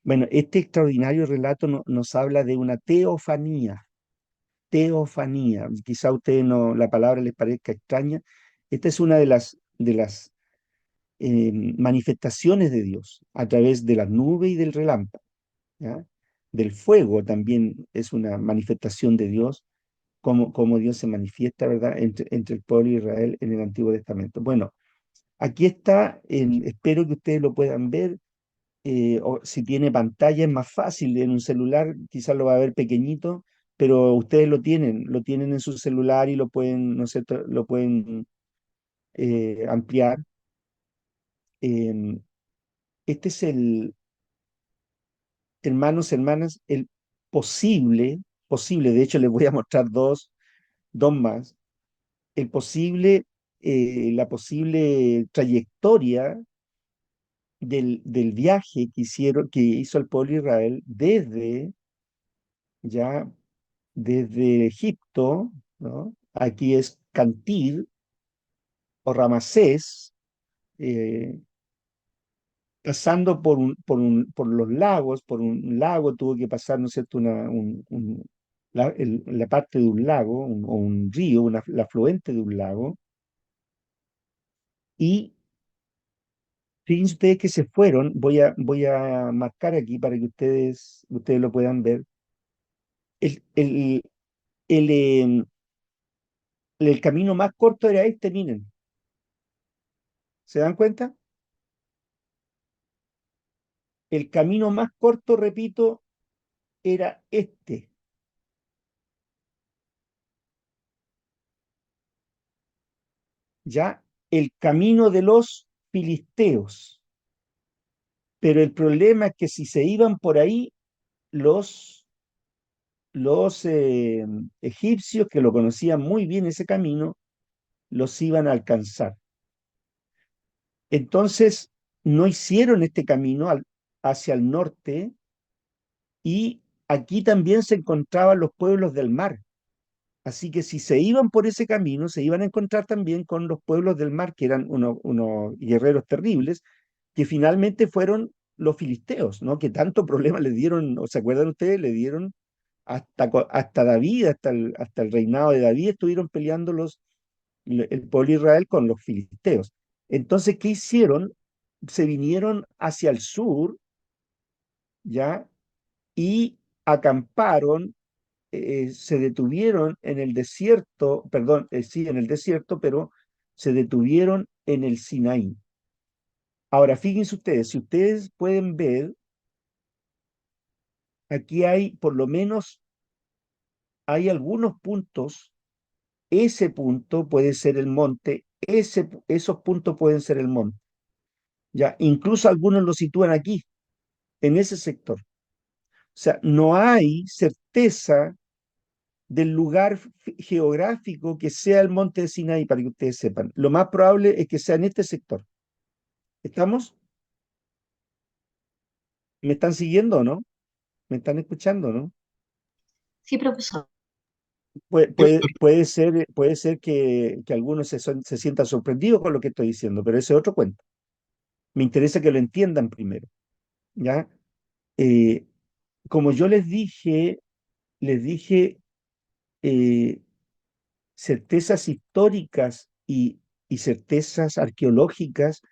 Bueno, este extraordinario relato nos habla de una teofanía, teofanía. Quizá a ustedes no, la palabra les parezca extraña. Esta es una de las manifestaciones de Dios a través de la nube y del relámpago, ¿ya? Del fuego también es una manifestación de Dios, como Dios se manifiesta, ¿verdad?, entre el pueblo de Israel en el Antiguo Testamento. Bueno, aquí está, espero que ustedes lo puedan ver. O si tiene pantalla es más fácil, en un celular quizás lo va a ver pequeñito, pero ustedes lo tienen en su celular y lo pueden, ¿no es cierto?, lo pueden ampliar. Em, este es hermanos, hermanas, el posible, de hecho les voy a mostrar dos más, la posible trayectoria del viaje que hizo el pueblo de Israel ya desde Egipto, ¿no? Aquí es Cantir o Ramasés, eh, pasando por los lagos, por un lago tuvo que pasar, ¿no es cierto?, la parte de un lago, o un río, la afluente de un lago, y fíjense ustedes que se fueron, voy a marcar aquí para que ustedes lo puedan ver. El, el, el, em, el camino más corto era este, miren, ¿se dan cuenta? El camino más corto, repito, era este, ya el camino de los filisteos. Pero el problema es que si se iban por ahí, los, los egipcios, que lo conocían muy bien ese camino, los iban a alcanzar. Entonces, no hicieron este camino hacia el norte, y aquí también se encontraban los pueblos del mar. Así que si se iban por ese camino, se iban a encontrar también con los pueblos del mar, que eran unos guerreros terribles, que finalmente fueron los filisteos, ¿no? Que tanto problema le dieron, ¿o se acuerdan ustedes? Le dieron hasta David, hasta el reinado de David, estuvieron peleando el pueblo de Israel con los filisteos. Entonces, ¿qué hicieron? Se vinieron hacia el sur, ¿ya? Y acamparon, se detuvieron en el desierto, perdón, sí, en el desierto, pero se detuvieron en el Sinaí. Ahora, fíjense ustedes, si ustedes pueden ver, aquí hay, por lo menos, hay algunos puntos. Ese punto puede ser el monte, esos puntos pueden ser el monte. Ya, incluso algunos lo sitúan aquí, en ese sector. O sea, no hay certeza del lugar geográfico que sea el monte de Sinaí, para que ustedes sepan. Lo más probable es que sea en este sector. ¿Estamos? ¿Me están siguiendo o no? ¿Me están escuchando o no? Sí, profesor. Puede ser que algunos se sientan sorprendidos con lo que estoy diciendo, pero ese es otro cuento. Me interesa que lo entiendan primero, ¿ya? Eh, Como yo les dije eh, certezas históricas y certezas arqueológicas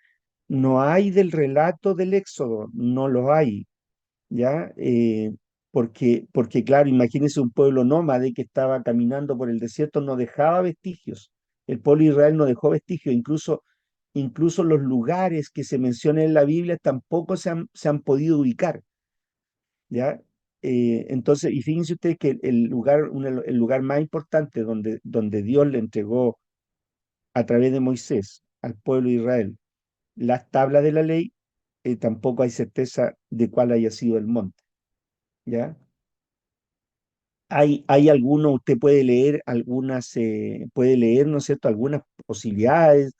no hay del relato del Éxodo, no lo hay, ¿ya? Porque, claro, imagínense un pueblo nómade que estaba caminando por el desierto, no dejaba vestigios. El pueblo de Israel no dejó vestigios, incluso los lugares que se mencionan en la Biblia tampoco se han podido ubicar, ¿ya? Entonces, y fíjense ustedes que el lugar más importante donde Dios le entregó a través de Moisés al pueblo de Israel las tablas de la ley, tampoco hay certeza de cuál haya sido el monte, ¿ya? Hay algunos, usted puede leer, ¿no es cierto?, algunas posibilidades.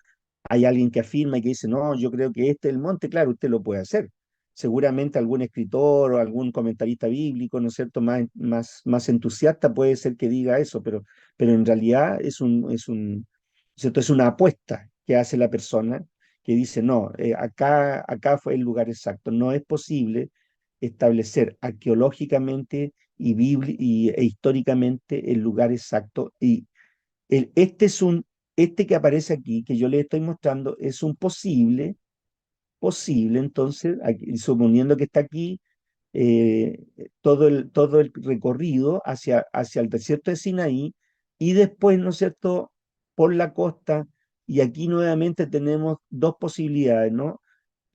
Hay alguien que afirma y que dice, no, yo creo que este es el monte, claro, usted lo puede hacer. Seguramente algún escritor o algún comentarista bíblico, ¿no es cierto?, más entusiasta puede ser que diga eso, pero en realidad ¿cierto?, es una apuesta que hace la persona que dice, no, acá fue el lugar exacto. No es posible establecer arqueológicamente e históricamente el lugar exacto. Y este este que aparece aquí, que yo le estoy mostrando, es un posible, entonces, suponiendo que está aquí, todo el recorrido hacia el desierto de Sinaí y después, ¿no es cierto?, por la costa. Y aquí nuevamente tenemos dos posibilidades, ¿no?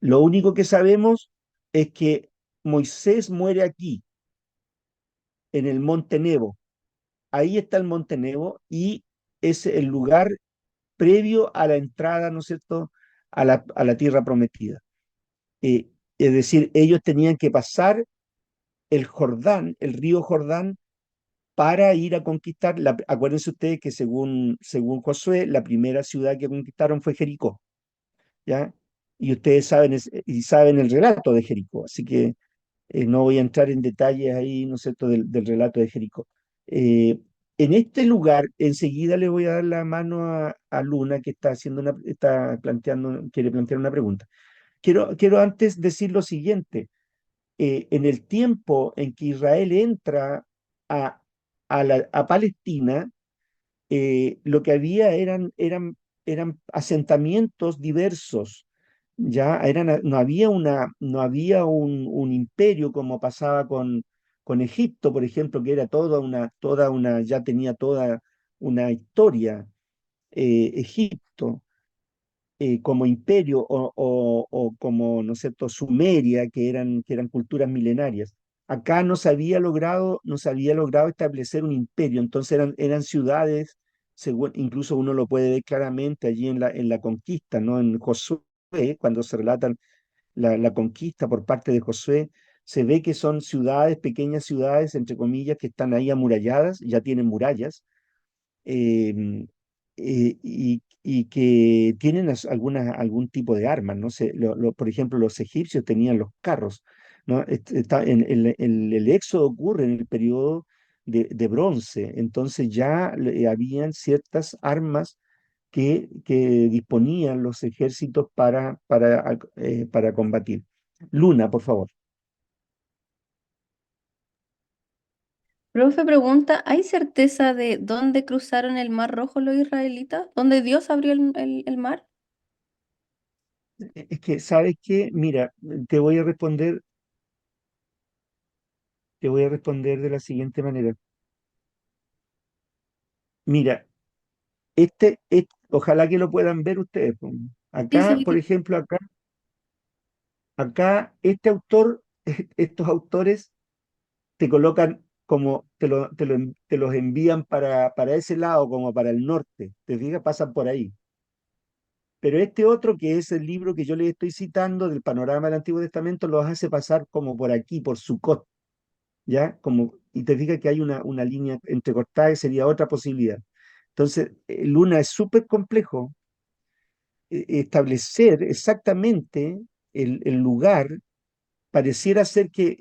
Lo único que sabemos es que Moisés muere aquí, en el Monte Nebo. Ahí está el Monte Nebo y es el lugar previo a la entrada, ¿no es cierto?, a la tierra prometida. Es decir, ellos tenían que pasar el Jordán, el río Jordán, para ir a conquistar. Acuérdense ustedes que según Josué, la primera ciudad que conquistaron fue Jericó, ¿ya? Y ustedes saben el relato de Jericó, así que no voy a entrar en detalles ahí, ¿no es cierto?, del relato de Jericó. Eh, en este lugar, enseguida le voy a dar la mano a Luna, que quiere plantear una pregunta. Quiero antes decir lo siguiente. En el tiempo en que Israel entra a, a Palestina, lo que había eran asentamientos diversos. No había un imperio como pasaba con Egipto, por ejemplo, que era ya tenía toda una historia, Egipto, como imperio o como, ¿no es cierto?, Sumeria, que eran culturas milenarias. Acá no se había logrado establecer un imperio, entonces eran ciudades, incluso uno lo puede ver claramente allí en la conquista, ¿no? En Josué, cuando se relatan la conquista por parte de Josué, se ve que son ciudades, pequeñas ciudades, entre comillas, que están ahí amuralladas, ya tienen murallas, em, y que tienen algún tipo de armas, ¿no? Por ejemplo, los egipcios tenían los carros, ¿no? El éxodo ocurre en el periodo de bronce, entonces ya habían ciertas armas que disponían los ejércitos para combatir. Luna, por favor. Profe pregunta, ¿hay certeza de dónde cruzaron el Mar Rojo los israelitas? ¿Dónde Dios abrió el mar? Es que, ¿sabes qué? Mira, te voy a responder de la siguiente manera. Mira, ojalá que lo puedan ver ustedes, po. Sí, se Acá, ve por ejemplo, acá estos autores te colocan como, te los envían para ese lado, como para el norte, te fijas, pasan por ahí. Pero este otro, que es el libro que yo les estoy citando del panorama del Antiguo Testamento, los hace pasar como por aquí, por Sucot, ¿ya? Y te fijas que hay una línea entrecortada, que sería otra posibilidad. Entonces, Luna, es súper complejo establecer exactamente el lugar. Pareciera ser que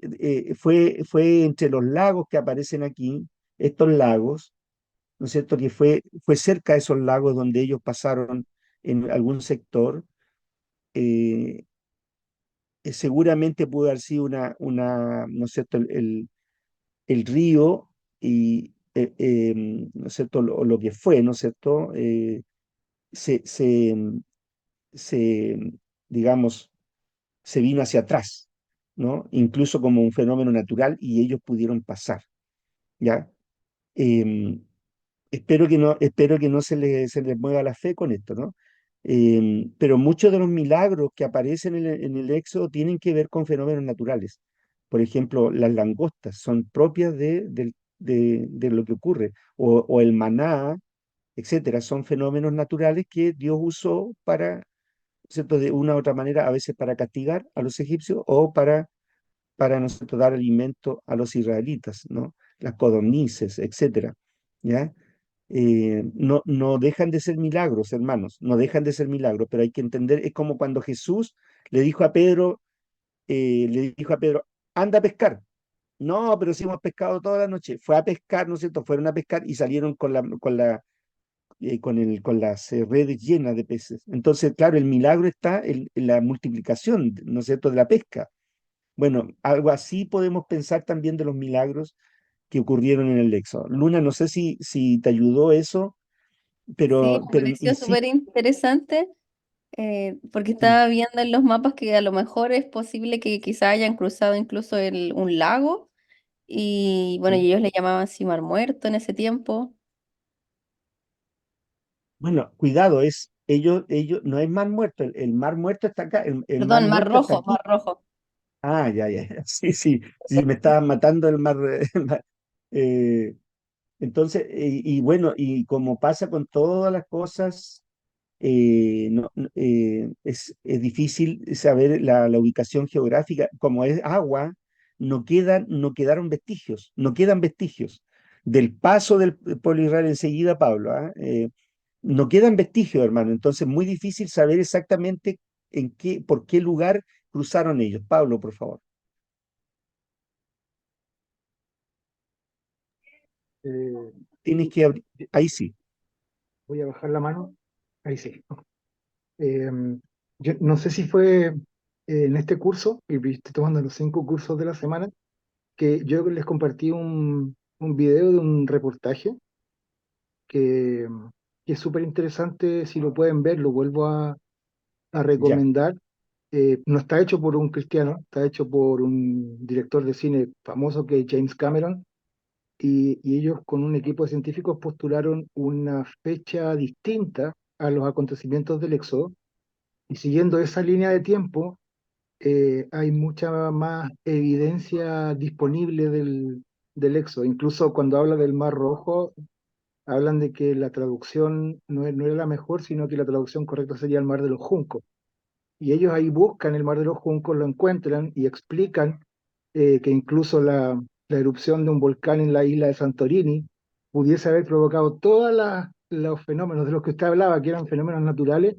fue entre los lagos que aparecen aquí, estos lagos, ¿no es cierto?, que fue cerca de esos lagos donde ellos pasaron en algún sector. eh, Seguramente pudo haber sido ¿no es cierto?, el río y, ¿no es cierto?, lo que fue, ¿no es cierto?, se, se, se, digamos, se vino hacia atrás, ¿no? Incluso como un fenómeno natural y ellos pudieron pasar, ¿ya? Em, espero que no se les mueva la fe con esto, ¿no? Pero muchos de los milagros que aparecen en el Éxodo tienen que ver con fenómenos naturales. Por ejemplo, las langostas son propias de lo que ocurre, o el maná, etcétera, son fenómenos naturales que Dios usó para, ¿cierto?, de una u otra manera, a veces para castigar a los egipcios o para ¿no es cierto?, dar alimento a los israelitas, ¿no? Las codornices, etcétera, ¿ya? No dejan de ser milagros, hermanos, no dejan de ser milagros, pero hay que entender, es como cuando Jesús le dijo a Pedro, anda a pescar. No, pero si hemos pescado toda la noche. Fue a pescar, ¿no es cierto? Fueron a pescar y salieron con las redes llenas de peces. Entonces, claro, el milagro está en la multiplicación, ¿no es cierto?, de la pesca. Bueno, algo así podemos pensar también de los milagros que ocurrieron en el Éxodo. Luna, no sé si te ayudó eso, Sí, me pero pareció insisto, súper interesante porque mm, estaba viendo en los mapas que a lo mejor es posible que quizá hayan cruzado incluso un lago y bueno, y mm. ellos le llamaban así Mar Muerto en ese tiempo. Bueno, cuidado, no es mar muerto, el mar muerto está acá, el mar Perdón, Mar muerto está Rojo, aquí. Mar Rojo. Ah, ya, ya, ya. Sí, sí, sí, me estaba matando el mar. eh, entonces, y bueno, y como pasa con todas las cosas, es difícil saber la ubicación geográfica. Como es agua, no quedaron vestigios, no quedan vestigios del paso del pueblo de Israel enseguida, Pablo, ¿ah? No quedan vestigios, hermano. Entonces, muy difícil saber exactamente por qué lugar cruzaron ellos. Pablo, por favor. Eh, Tienes que abrir. Ahí sí, Voy a bajar la mano. Ahí sí. Eh, yo no sé si fue en este curso, y estoy tomando los 5 cursos de la semana, que yo les compartí un video de un reportaje que, que es súper interesante. Si lo pueden ver, lo vuelvo a ya. recomendar. No está hecho por un cristiano, está hecho por un director de cine famoso que es James Cameron, y ellos con un equipo de científicos postularon una fecha distinta a los acontecimientos del Éxodo, y siguiendo esa línea de tiempo, hay mucha más evidencia disponible del Éxodo. Incluso cuando habla del Mar Rojo, hablan de que la traducción no era la mejor, sino que la traducción correcta sería el Mar de los Juncos. Y ellos ahí buscan el Mar de los Juncos, lo encuentran y explican que incluso la erupción de un volcán en la isla de Santorini pudiese haber provocado todos los fenómenos de los que usted hablaba, que eran fenómenos naturales,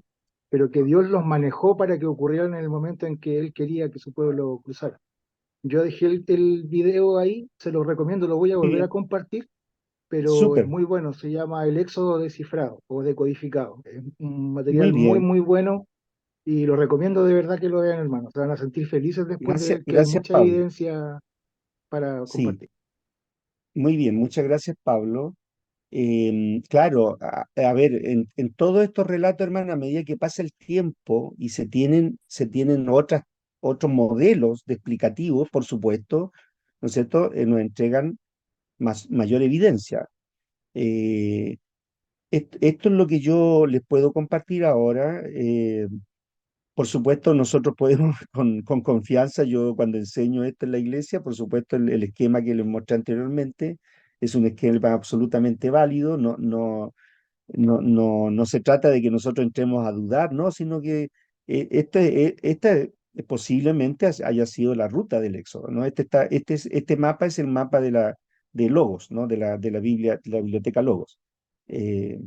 pero que Dios los manejó para que ocurrieran en el momento en que Él quería que su pueblo cruzara. Yo dejé el video ahí, se lo recomiendo, lo voy a Muy volver a bien. compartir, pero es Súper. muy bueno, se llama El Éxodo descifrado o decodificado. Es un Muy material muy, bien. muy bueno y lo recomiendo de verdad que lo vean, hermano. Se van a sentir felices después de Gracias, ver que hay gracias, mucha Pablo. evidencia para Sí, compartir. muy bien. Muchas gracias, Pablo. Claro, a ver, en todos estos relatos, hermano, a medida que pasa el tiempo y se tienen otros modelos de explicativos, por supuesto, ¿no es cierto? Nos entregan mayor evidencia. Eh, Esto es lo que yo les puedo compartir ahora. Por supuesto, nosotros podemos con confianza, yo cuando enseño esto en la iglesia, por supuesto, el esquema que les mostré anteriormente es un esquema absolutamente válido, no se trata de que nosotros entremos a dudar, ¿no? Sino que esta posiblemente haya sido la ruta del Éxodo, ¿no? Este mapa es el mapa de Logos, ¿no? De la Biblia, de la biblioteca Logos, eh,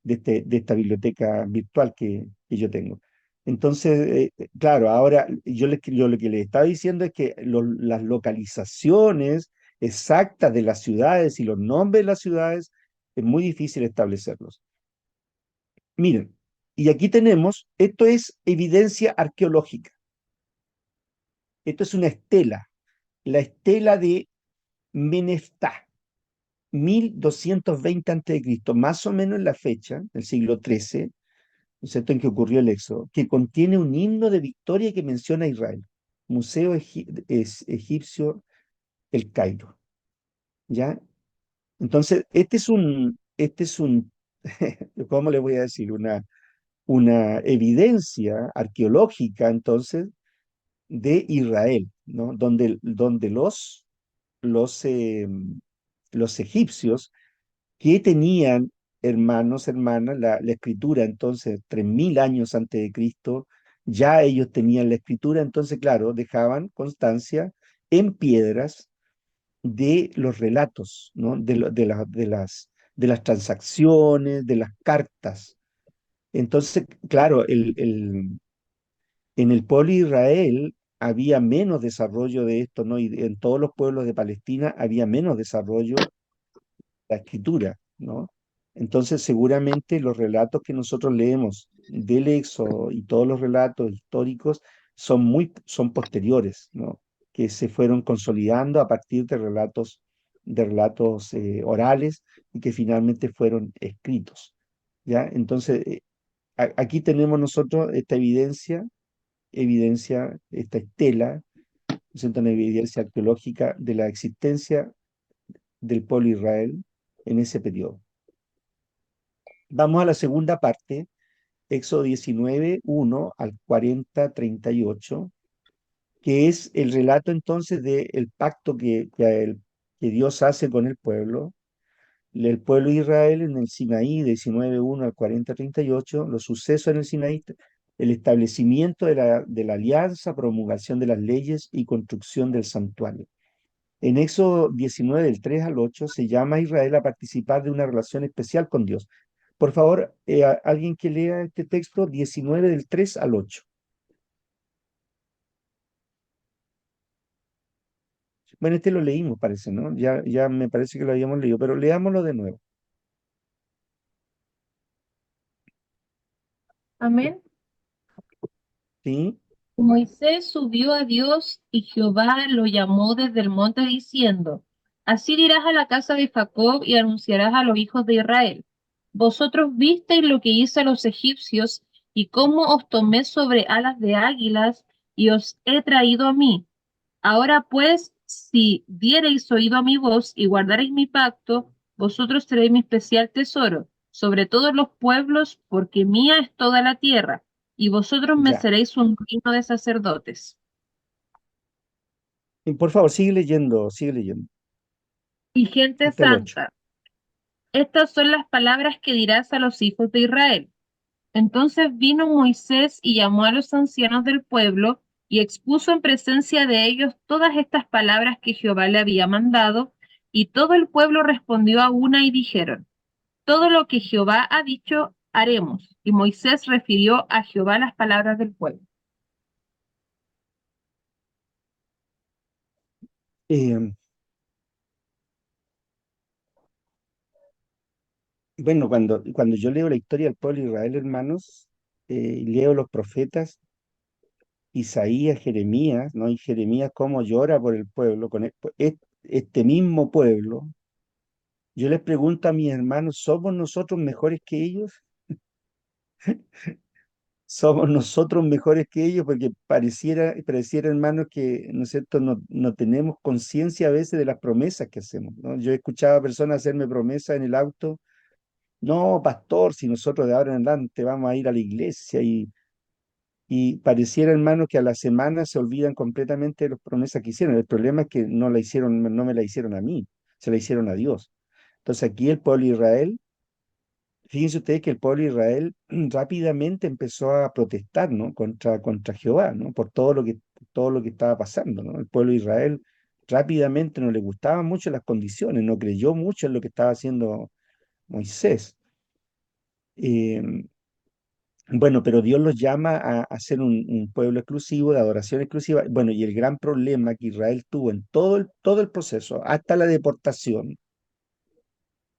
de esta biblioteca virtual que yo tengo. Entonces, claro, ahora yo lo que les estaba diciendo es que las localizaciones exactas de las ciudades y los nombres de las ciudades Es muy difícil establecerlos. Miren, y aquí tenemos, esto es evidencia arqueológica. Esto es una estela, la estela de Meneftá, 1220 a.C., más o menos en la fecha, del siglo XIII, ¿no es cierto?, en que ocurrió el éxodo, que contiene un himno de victoria que menciona a Israel. Museo Egipcio El Cairo, ¿ya? Entonces, ¿cómo le voy a decir? Una evidencia arqueológica, entonces, de Israel, ¿no? Donde los, eh, los egipcios que tenían hermanos, hermanas, la escritura, entonces, 3000 años antes de Cristo, ya ellos tenían la escritura, entonces, claro, dejaban constancia en piedras de los relatos, ¿no? De las transacciones, de las cartas. Entonces, claro, en el pueblo de Israel había menos desarrollo de esto, ¿no? Y en todos los pueblos de Palestina había menos desarrollo la escritura, ¿no? Entonces, seguramente los relatos que nosotros leemos del Éxodo y todos los relatos históricos son posteriores, ¿no? Que se fueron consolidando a partir de relatos orales y que finalmente fueron escritos, ¿ya? Entonces, aquí tenemos nosotros esta evidencia, esta estela, presenta una evidencia arqueológica de la existencia del pueblo de Israel en ese periodo. Vamos a la segunda parte, Éxodo 19, 1 al 40, 38, que es el relato entonces del pacto que Dios hace con el pueblo de Israel en el Sinaí, 19, 1 al 40, 38, los sucesos en el Sinaí, el establecimiento de la alianza, promulgación de las leyes y construcción del santuario. En Éxodo 19, del 3 al 8, se llama a Israel a participar de una relación especial con Dios. Por favor, alguien que lea este texto, 19 del 3 al 8. Bueno, este lo leímos, parece, ¿no? Ya me parece que lo habíamos leído, pero leámoslo de nuevo. Amén. ¿Sí? Moisés subió a Dios y Jehová lo llamó desde el monte diciendo, así dirás a la casa de Jacob y anunciarás a los hijos de Israel. Vosotros visteis lo que hice a los egipcios y cómo os tomé sobre alas de águilas y os he traído a mí. Ahora pues, si diereis oído a mi voz y guardareis mi pacto, vosotros seréis mi especial tesoro sobre todos los pueblos, porque mía es toda la tierra, y vosotros me Ya. seréis un reino de sacerdotes. Y por favor, sigue leyendo, sigue leyendo. Y gente Hasta el 8. santa, estas son las palabras que dirás a los hijos de Israel. Entonces vino Moisés y llamó a los ancianos del pueblo y expuso en presencia de ellos todas estas palabras que Jehová le había mandado, y todo el pueblo respondió a una y dijeron, todo lo que Jehová ha dicho haremos. Y Moisés refirió a Jehová las palabras del pueblo. Eh, bueno, cuando yo leo la historia del pueblo de Israel, hermanos, leo los profetas, Isaías, Jeremías, ¿no? Y Jeremías cómo llora por el pueblo, este mismo pueblo. Yo les pregunto a mis hermanos, ¿somos nosotros mejores que ellos? ¿Somos nosotros mejores que ellos? Porque pareciera, hermanos, que, ¿no es cierto?, no tenemos conciencia a veces de las promesas que hacemos, ¿no? Yo he escuchado a personas hacerme promesas en el auto, no, pastor, si nosotros de ahora en adelante vamos a ir a la iglesia y pareciera, hermano, que a la semana se olvidan completamente de las promesas que hicieron. El problema es que no me la hicieron a mí, se la hicieron a Dios. Entonces aquí el pueblo de Israel, fíjense ustedes que el pueblo de Israel rápidamente empezó a protestar, ¿no? contra Jehová, ¿no? Por todo lo que estaba pasando, ¿no? El pueblo de Israel rápidamente no le gustaban mucho las condiciones, no creyó mucho en lo que estaba haciendo Moisés. Eh, Bueno, pero Dios los llama a ser un pueblo exclusivo, de adoración exclusiva. Bueno, y el gran problema que Israel tuvo en todo el proceso,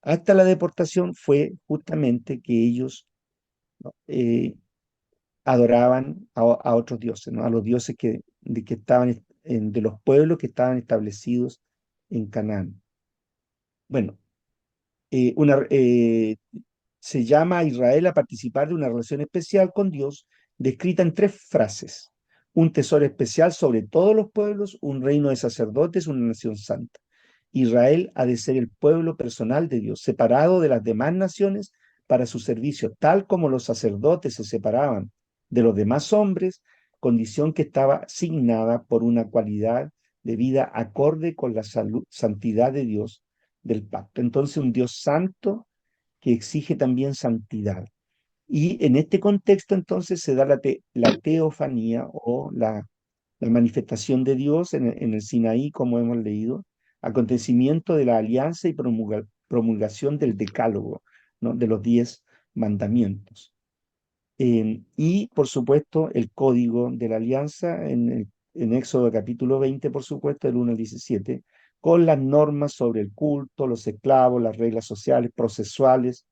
hasta la deportación fue justamente que ellos, ¿no? Adoraban a otros dioses, ¿no? A los dioses que estaban de los pueblos que estaban establecidos en Canaán. Bueno, eh, una, eh, se llama a Israel a participar de una relación especial con Dios, descrita en 3 frases: un tesoro especial sobre todos los pueblos, un reino de sacerdotes, una nación santa. Israel ha de ser el pueblo personal de Dios, separado de las demás naciones para su servicio, tal como los sacerdotes se separaban de los demás hombres, condición que estaba asignada por una cualidad de vida acorde con la santidad de Dios del pacto. Entonces, un Dios santo que exige también santidad. Y en este contexto entonces se da la teofanía o la manifestación de Dios en el Sinaí, como hemos leído, acontecimiento de la alianza y promulgación del decálogo, ¿no? De los 10 mandamientos. Y por supuesto el código de la alianza en Éxodo capítulo 20, por supuesto, del 1 al 17, con las normas sobre el culto, los esclavos, las reglas sociales, procesales,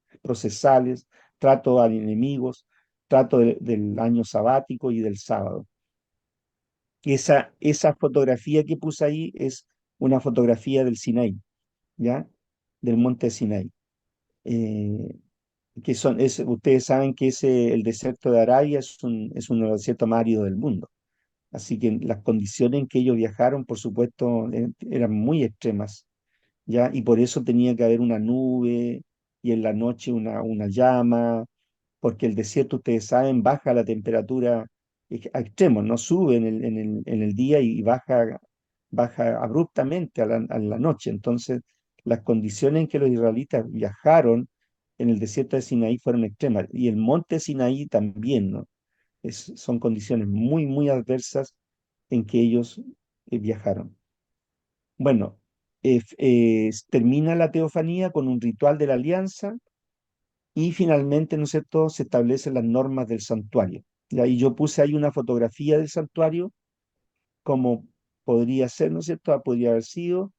trato a enemigos, trato del año sabático y del sábado. Esa fotografía que puse ahí es una fotografía del Sinaí, ¿ya? Del monte Sinaí. Eh, Ustedes saben que el desierto de Arabia es uno de los desiertos más áridos del mundo. Así que las condiciones en que ellos viajaron, por supuesto, eran muy extremas, ¿ya? Y por eso tenía que haber una nube y en la noche una llama, porque el desierto, ustedes saben, baja la temperatura a extremos, no sube en el día y baja abruptamente a la noche. Entonces, las condiciones en que los israelitas viajaron en el desierto de Sinaí fueron extremas. Y el monte Sinaí también, ¿no? Son condiciones muy, muy adversas en que ellos viajaron. Bueno, termina la teofanía con un ritual de la alianza y finalmente, ¿no es cierto?, se establecen las normas del santuario. Y ahí yo puse ahí una fotografía del santuario, como podría ser, ¿no es cierto?, podría haber sido.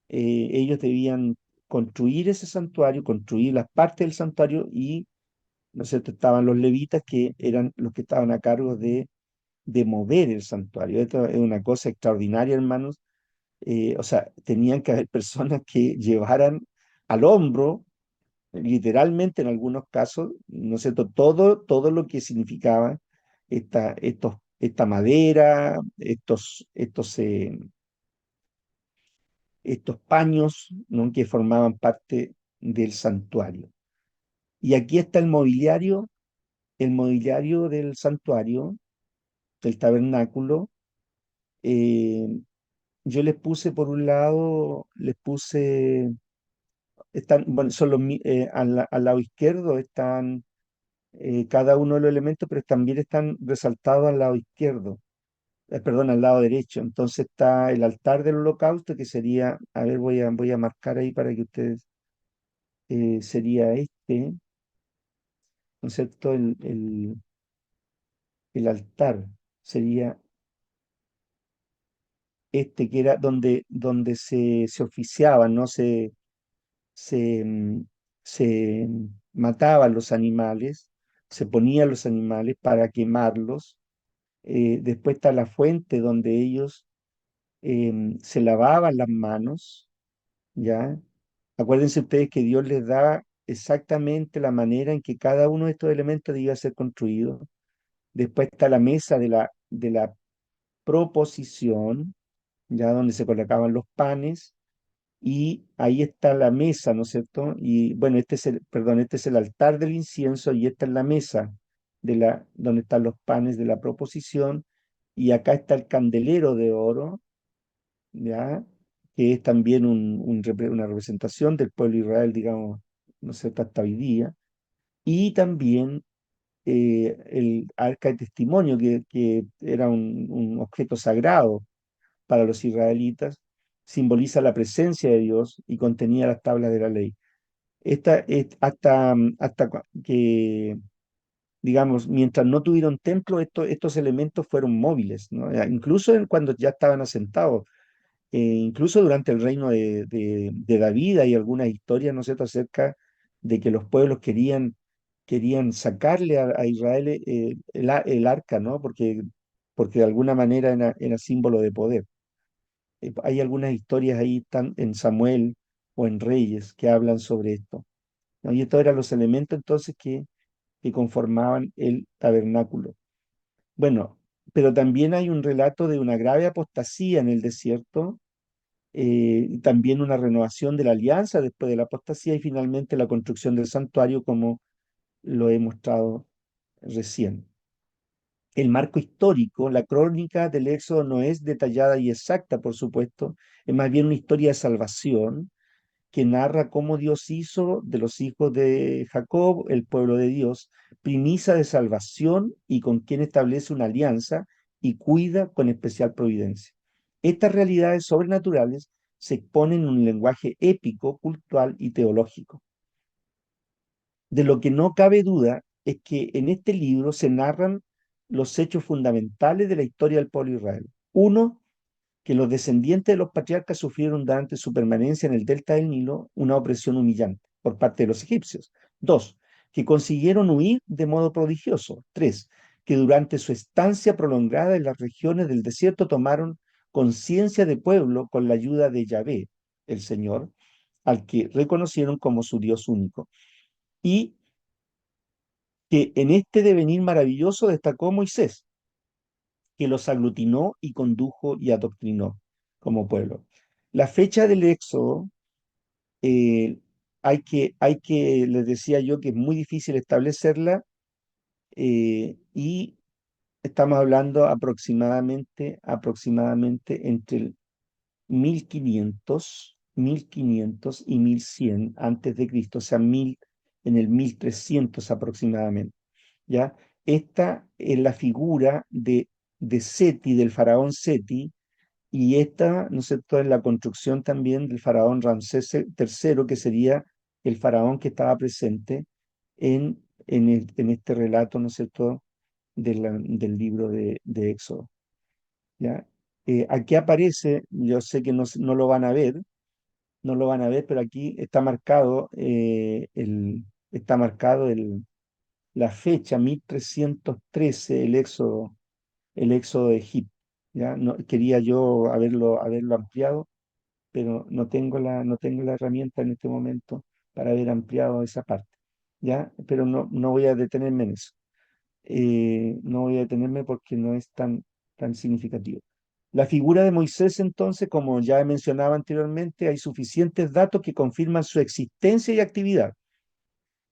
Ellos debían construir ese santuario, construir las partes del santuario y, ¿no es cierto?, estaban los levitas que eran los que estaban a cargo de mover el santuario. Esto es una cosa extraordinaria, hermanos. O sea, tenían que haber personas que llevaran al hombro, literalmente en algunos casos, ¿no es cierto?, todo lo que significaba esta madera, estos paños, ¿no?, que formaban parte del santuario. Y aquí está el mobiliario del santuario, del tabernáculo. eh, yo les puse por un lado, bueno, al lado izquierdo están cada uno de los elementos, pero también están resaltados al lado izquierdo, perdón, al lado derecho. Entonces está el altar del holocausto, que sería, a ver, voy a marcar ahí para que ustedes, sería este, ¿no es cierto? El altar sería este, que era donde se oficiaban, ¿no? Se, mm, se mataban los animales, se ponían los animales para quemarlos. Después está la fuente donde ellos se lavaban las manos, ¿ya? Acuérdense ustedes que Dios les da exactamente la manera en que cada uno de estos elementos debía ser construido. Después está la mesa de la proposición, ya donde se colocaban los panes, y ahí está la mesa, ¿no es cierto? Y bueno, este es el altar del incienso y esta es la mesa donde están los panes de la proposición, y acá está el candelero de oro, ¿ya? Que es también una representación del pueblo de Israel, digamos, ¿no es cierto?, hasta hoy día. Y también el arca de testimonio, que era un objeto sagrado para los israelitas, simboliza la presencia de Dios y contenía las tablas de la ley. Esta es hasta que, digamos, mientras no tuvieron templo, estos elementos fueron móviles, ¿no? Incluso cuando ya estaban asentados. incluso durante el reino de David hay algunas historias, ¿no es cierto?, acerca de que los pueblos querían sacarle a Israel el arca, ¿no? Porque de alguna manera era símbolo de poder. Hay algunas historias ahí en Samuel o en Reyes que hablan sobre esto, ¿no? Y estos eran los elementos entonces que conformaban el tabernáculo. Bueno, pero también hay un relato de una grave apostasía en el desierto, y también una renovación de la alianza después de la apostasía y finalmente la construcción del santuario, como lo he mostrado recién. El marco histórico, la crónica del Éxodo no es detallada y exacta, por supuesto, es más bien una historia de salvación que narra cómo Dios hizo de los hijos de Jacob el pueblo de Dios, premisa de salvación y con quien establece una alianza y cuida con especial providencia. Estas realidades sobrenaturales se exponen en un lenguaje épico, cultural y teológico. De lo que no cabe duda es que en este libro se narran los hechos fundamentales de la historia del pueblo de Israel. Uno, que los descendientes de los patriarcas sufrieron durante su permanencia en el delta del Nilo una opresión humillante por parte de los egipcios. Dos, que consiguieron huir de modo prodigioso. Tres, que durante su estancia prolongada en las regiones del desierto tomaron conciencia de pueblo con la ayuda de Yahvé, el Señor, al que reconocieron como su Dios único. Y que en este devenir maravilloso destacó Moisés, que los aglutinó y condujo y adoctrinó como pueblo. La fecha del éxodo, eh, les decía yo que es muy difícil establecerla, y estamos hablando aproximadamente entre el 1500 y 1100 antes de Cristo, o sea, en el 1300 aproximadamente. ¿Ya? Esta es la figura de Seti, del faraón Seti, y esta, ¿no es cierto?, es la construcción también del faraón Ramsés III, que sería el faraón que estaba presente en este relato, ¿no es cierto?, del libro de Éxodo. ¿Ya? Aquí aparece, yo sé que no lo van a ver, pero aquí está marcado, la fecha 1313, el éxodo de Egipto. ¿Ya? No, quería yo haberlo ampliado, pero no tengo la herramienta en este momento para haber ampliado esa parte. ¿Ya? Pero no voy a detenerme en eso. No voy a detenerme porque no es tan significativo. La figura de Moisés, entonces, como ya mencionaba anteriormente, hay suficientes datos que confirman su existencia y actividad.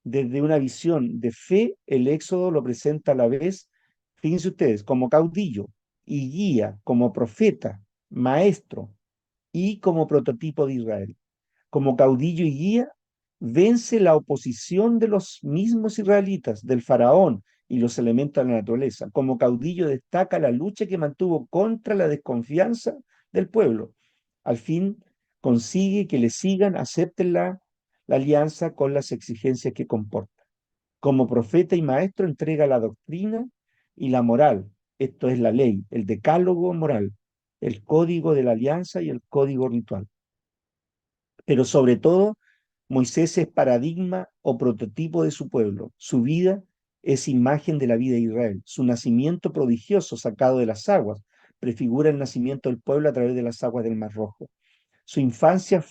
Desde una visión de fe, el Éxodo lo presenta a la vez, fíjense ustedes, como caudillo y guía, como profeta, maestro y como prototipo de Israel. Como caudillo y guía, vence la oposición de los mismos israelitas, del faraón y los elementos de la naturaleza. Como caudillo destaca la lucha que mantuvo contra la desconfianza del pueblo. Al fin consigue que le sigan, acepten la alianza con las exigencias que comporta. Como profeta y maestro entrega la doctrina y la moral, esto es la ley, el decálogo moral, el código de la alianza y el código ritual. Pero sobre todo, Moisés es paradigma o prototipo de su pueblo. Su vida es imagen de la vida de Israel. Su nacimiento prodigioso sacado de las aguas prefigura el nacimiento del pueblo a través de las aguas del Mar Rojo. Su infancia,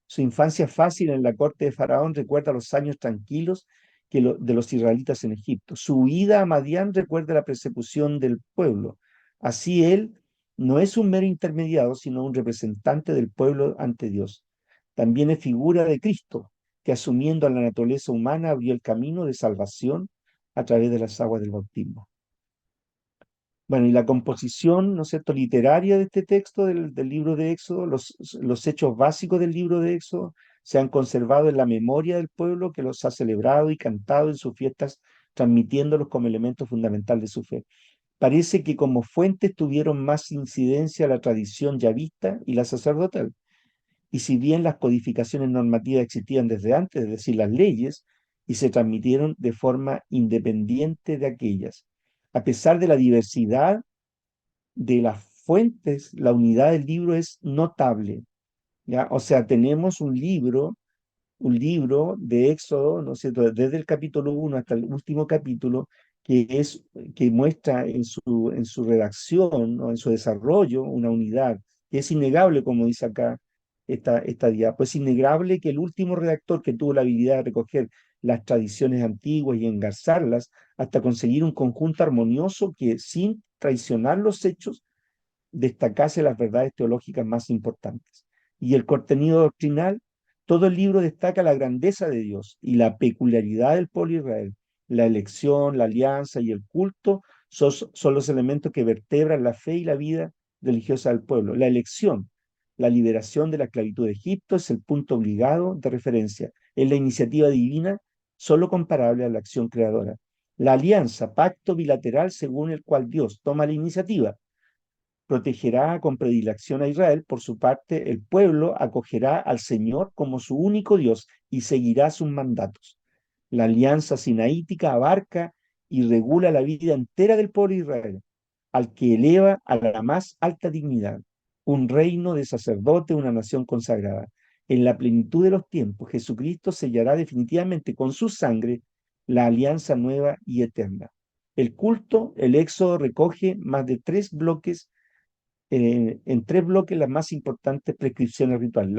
su infancia fácil en la corte de Faraón recuerda los años tranquilos de los israelitas en Egipto. Su huida a Madián recuerda la persecución del pueblo. Así él no es un mero intermediario, sino un representante del pueblo ante Dios. También es figura de Cristo, que asumiendo a la naturaleza humana abrió el camino de salvación a través de las aguas del bautismo. Bueno, y la composición, ¿no es cierto?, literaria de este texto del libro de Éxodo, los hechos básicos del libro de Éxodo se han conservado en la memoria del pueblo que los ha celebrado y cantado en sus fiestas, transmitiéndolos como elemento fundamental de su fe. Parece que como fuentes tuvieron más incidencia la tradición yavista y la sacerdotal. Y si bien las codificaciones normativas existían desde antes, es decir, las leyes, y se transmitieron de forma independiente de aquellas, a pesar de la diversidad de las fuentes, la unidad del libro es notable, ¿ya? O sea, tenemos un libro de Éxodo, ¿no es cierto?, desde el capítulo 1 hasta el último capítulo, que muestra en su redacción, ¿no?, en su desarrollo, una unidad, que es innegable, como dice acá esta diapositiva. Es innegable que el último redactor que tuvo la habilidad de recoger las tradiciones antiguas y engarzarlas hasta conseguir un conjunto armonioso que, sin traicionar los hechos, destacase las verdades teológicas más importantes. Y el contenido doctrinal, todo el libro destaca la grandeza de Dios y la peculiaridad del pueblo de Israel. La elección, la alianza y el culto son los elementos que vertebran la fe y la vida religiosa del pueblo. La elección, la liberación de la esclavitud de Egipto, es el punto obligado de referencia. Es la iniciativa divina solo comparable a la acción creadora. La alianza, pacto bilateral según el cual Dios toma la iniciativa, protegerá con predilección a Israel. Por su parte, el pueblo acogerá al Señor como su único Dios y seguirá sus mandatos. La alianza sinaítica abarca y regula la vida entera del pueblo de Israel, al que eleva a la más alta dignidad, un reino de sacerdote, una nación consagrada. En la plenitud de los tiempos, Jesucristo sellará definitivamente con su sangre la alianza nueva y eterna. El culto, el Éxodo recoge más de tres bloques en tres bloques las más importantes prescripciones rituales.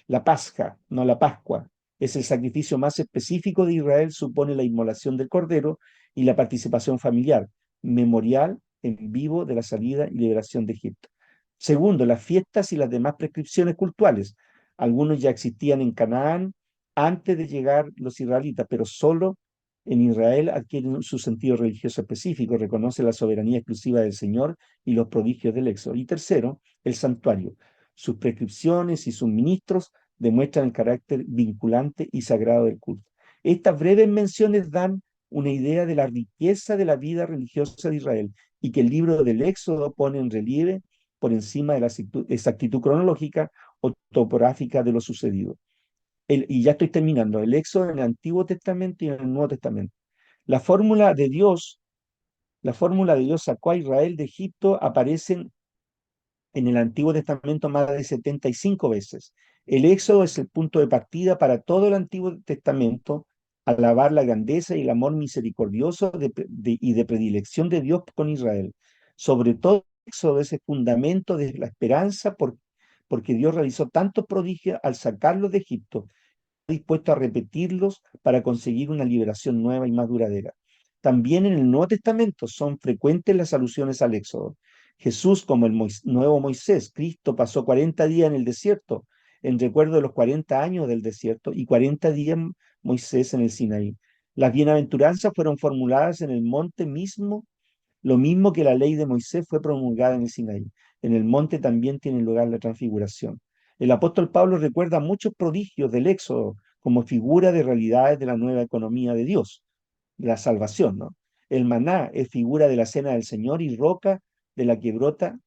La Pasja, no la Pascua, es el sacrificio más específico de Israel, supone la inmolación del cordero y la participación familiar, memorial en vivo de la salida y liberación de Egipto. Segundo, las fiestas y las demás prescripciones cultuales. Algunos ya existían en Canaán antes de llegar los israelitas, pero solo en Israel adquieren su sentido religioso específico, reconoce la soberanía exclusiva del Señor y los prodigios del Éxodo. Y tercero, el santuario. Sus prescripciones y sus ministros demuestran el carácter vinculante y sagrado del culto. Estas breves menciones dan una idea de la riqueza de la vida religiosa de Israel y que el libro del Éxodo pone en relieve por encima de la exactitud cronológica o topográfica de lo sucedido. Y ya estoy terminando, el Éxodo en el Antiguo Testamento y en el Nuevo Testamento. La fórmula de Dios sacó a Israel de Egipto aparecen en el Antiguo Testamento más de 75 veces. El Éxodo es el punto de partida para todo el Antiguo Testamento, alabar la grandeza y el amor misericordioso y de predilección de Dios con Israel. Sobre todo, el Éxodo es el fundamento de la esperanza porque Dios realizó tantos prodigios al sacarlos de Egipto, dispuesto a repetirlos para conseguir una liberación nueva y más duradera. También en el Nuevo Testamento son frecuentes las alusiones al Éxodo. Jesús, como el nuevo Moisés, Cristo pasó 40 días en el desierto, en recuerdo de los 40 años del desierto, y 40 días Moisés en el Sinaí. Las bienaventuranzas fueron formuladas en el monte mismo, lo mismo que la ley de Moisés fue promulgada en el Sinaí. En el monte también tiene lugar la transfiguración. El apóstol Pablo recuerda muchos prodigios del Éxodo como figura de realidades de la nueva economía de Dios, de la salvación, ¿no? El maná es figura de la cena del Señor y roca de la que brota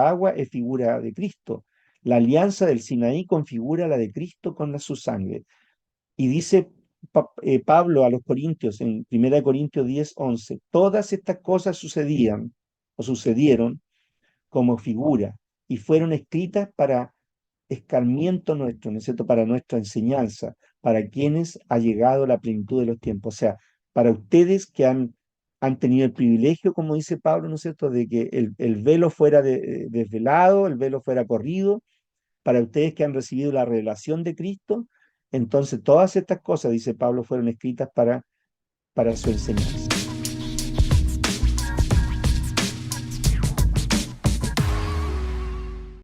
agua es figura de Cristo. La alianza del Sinaí configura la de Cristo con su sangre. Y dice Pablo a los Corintios en 1 Corintios 10:11, todas estas cosas sucedieron como figura y fueron escritas para escarmiento nuestro, ¿no es cierto?, para nuestra enseñanza, para quienes ha llegado la plenitud de los tiempos. O sea, para ustedes que han tenido el privilegio, como dice Pablo, ¿no es cierto?, de que el velo fuera desvelado, el velo fuera corrido, para ustedes que han recibido la revelación de Cristo. Entonces, todas estas cosas, dice Pablo, fueron escritas para su enseñanza.